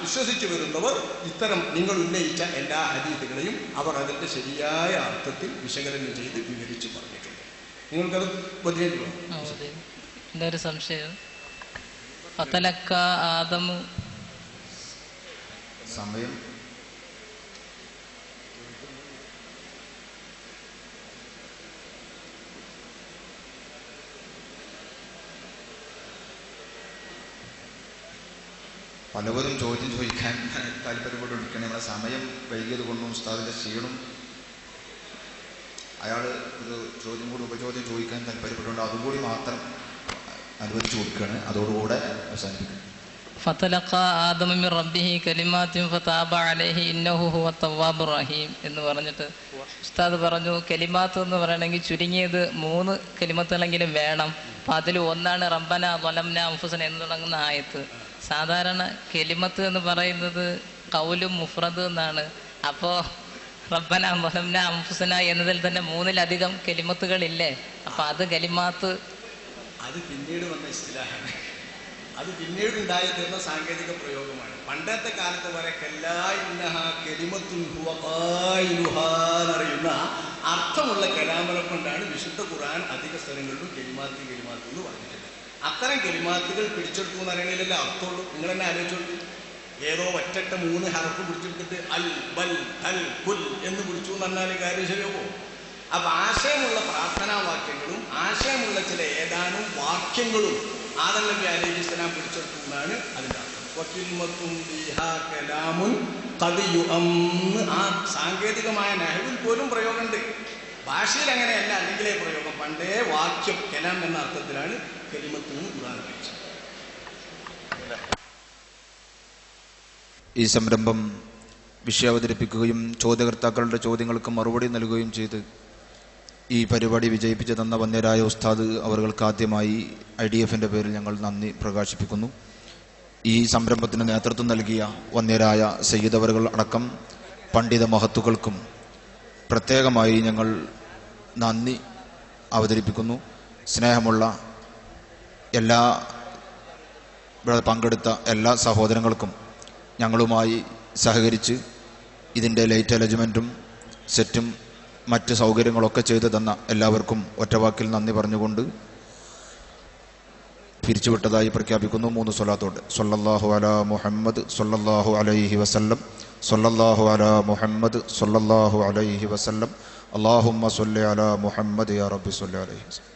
വിശ്വസിച്ച് വരുന്നവർ ഇത്തരം നിങ്ങൾ ഉന്നയിച്ച എല്ലാ ഹദീസുകളെയും അവർ അതിൻ്റെ ശരിയായ അർത്ഥത്തിൽ വിശകലനം ചെയ്ത് വിവരിച്ച് പറഞ്ഞിട്ടുണ്ട്. നിങ്ങൾക്കത് ബോധ്യമായിട്ടുണ്ടോ? എൻ്റെ ഒരു സംശയം, ഫതലക്ക ആദമു സമയം പലവരും ചോദ്യം ചോദിക്കാൻ താല്പര്യപ്പെട്ടുകൊണ്ടിരിക്കുകയാണ്. നമ്മുടെ സമയം വൈകിയത് കൊണ്ടും ഉസ്താദിൻ്റെ ക്ഷീണം, അയാൾ ഒരു ചോദ്യം കൂടി ഉപചോദ്യം ചോദിക്കാൻ താല്പര്യപ്പെട്ടുകൊണ്ട് അതുകൂടി മാത്രം അനുവദിച്ചു കൊടുക്കുകയാണ്. അതോടുകൂടെ അവസാനിപ്പിക്കും. ഫതലഖ ആദമു മിർ റബ്ബിഹി കലിമാത്തിൻ ഫതാബ അലൈഹി ഇന്നഹു ഹുവ തവ്വാബുർ റഹീം എന്ന് പറഞ്ഞിട്ട് ഉസ്താദ് പറഞ്ഞു, കലിമാത്ത് എന്ന് പറയണമെങ്കിൽ ചുരുങ്ങിയത് 3 കലിമത്തുകളെങ്കിലും വേണം. അപ്പം അതിൽ ഒന്നാണ് റബ്ബന ളലംന അൻഫുസന എന്ന് തുടങ്ങുന്ന ആയത്ത്. സാധാരണ കലിമത്ത് എന്ന് പറയുന്നത് ഖൗലും മുഫ്രദ് എന്നാണ്. അപ്പോൾ റബ്ബന ളലംന അൻഫുസന എന്നതിൽ തന്നെ 3-ലധികം കലിമത്തുകളില്ലേ? അപ്പം അത് കലിമാത്ത്, അത് പിന്നീട് വന്ന ഇസ്തിലാഹാണ്. അത് പിന്നീട് ഉണ്ടായി തീർന്ന സാങ്കേതിക പ്രയോഗമാണ്. പണ്ടത്തെ കാലത്ത് വരെ എന്നറിയുന്ന അർത്ഥമുള്ള കലാമനെ കൊണ്ടാണ് വിശുദ്ധ ഖുർആൻ അധിക സ്ഥലങ്ങളിലും കെലിമാത്ത് എന്ന് പറഞ്ഞിട്ടുണ്ട്. അത്തരം കെലിമാത്തുകൾ പിടിച്ചെടുത്തു എന്ന് അറിയണില്ലല്ലോ അർത്ഥമുള്ളൂ. നിങ്ങൾ തന്നെ ആലോചിച്ചോളൂ. ഏതോ ഒറ്റ 3 ഹർഫ് പിടിച്ചെടുത്തിട്ട് അൽ ബൽ അൽ കുൽ എന്ന് പിടിച്ചു എന്ന് പറഞ്ഞാൽ കാര്യം ശരിയാവോ? അപ്പൊ ആശയമുള്ള പ്രാർത്ഥനാ വാക്യങ്ങളും ആശയമുള്ള ചില ഏതാനും വാക്യങ്ങളും ആദം നബി അലൈഹിസ്സലാം പിടിച്ചെടുത്തു എന്നാണ് അതിൻ്റെ അർത്ഥം. ആ സാങ്കേതികമായ നഹ്വിൽ പോലും പ്രയോഗമുണ്ട്. ഭാഷയിൽ അങ്ങനെയല്ല, അല്ലെങ്കിലേ പ്രയോഗം. പണ്ടേ വാക്യം കലാം എന്ന അർത്ഥത്തിലാണ് കലിമത്ത് എന്ന് ഖുർആൻ ഉപയോഗിച്ചത്. ഈ സംരംഭം വിഷയം അവതരിപ്പിക്കുകയും ചോദ്യകർത്താക്കളുടെ ചോദ്യങ്ങൾക്ക് മറുപടി നൽകുകയും ചെയ്ത് ഈ പരിപാടി വിജയിപ്പിച്ചു തന്ന വന്യരായ ഉസ്താദ് അവർക്ക് ആദ്യമായി IDF-ൻ്റെ പേരിൽ ഞങ്ങൾ നന്ദി പ്രകാശിപ്പിക്കുന്നു. ഈ സംരംഭത്തിന് നേതൃത്വം നൽകിയ വന്യരായ സയ്യിദ് അവറുകൾ അടക്കം പണ്ഡിത മഹത്തുക്കൾക്കും പ്രത്യേകമായി ഞങ്ങൾ നന്ദി അവതരിപ്പിക്കുന്നു. സ്നേഹമുള്ള ഇവിടെ പങ്കെടുത്ത എല്ലാ സഹോദരങ്ങൾക്കും ഞങ്ങളുമായി സഹകരിച്ച് ഇതിൻ്റെ ലൈറ്റ് അലജ്മെൻറ്റും സെറ്റും മറ്റ് സൗകര്യങ്ങളൊക്കെ ചെയ്തു തന്ന എല്ലാവർക്കും ഒറ്റവാക്കിൽ നന്ദി പറഞ്ഞുകൊണ്ട് പിരിച്ചുവിട്ടതായി പ്രഖ്യാപിക്കുന്നു. 3 സ്വലാത്തോടെ സ്വല്ലല്ലാഹു അലാ മുഹമ്മദ് സ്വല്ലല്ലാഹു അലൈഹി വസല്ലം, സ്വല്ലല്ലാഹു അലാ മുഹമ്മദ് സ്വല്ലല്ലാഹു അലൈഹി വസല്ലം, അല്ലാഹുമ്മ സ്വല്ലി അലാ മുഹമ്മദ് യാ റബ്ബി സ്വല്ലി അലൈഹി വസല്ലം.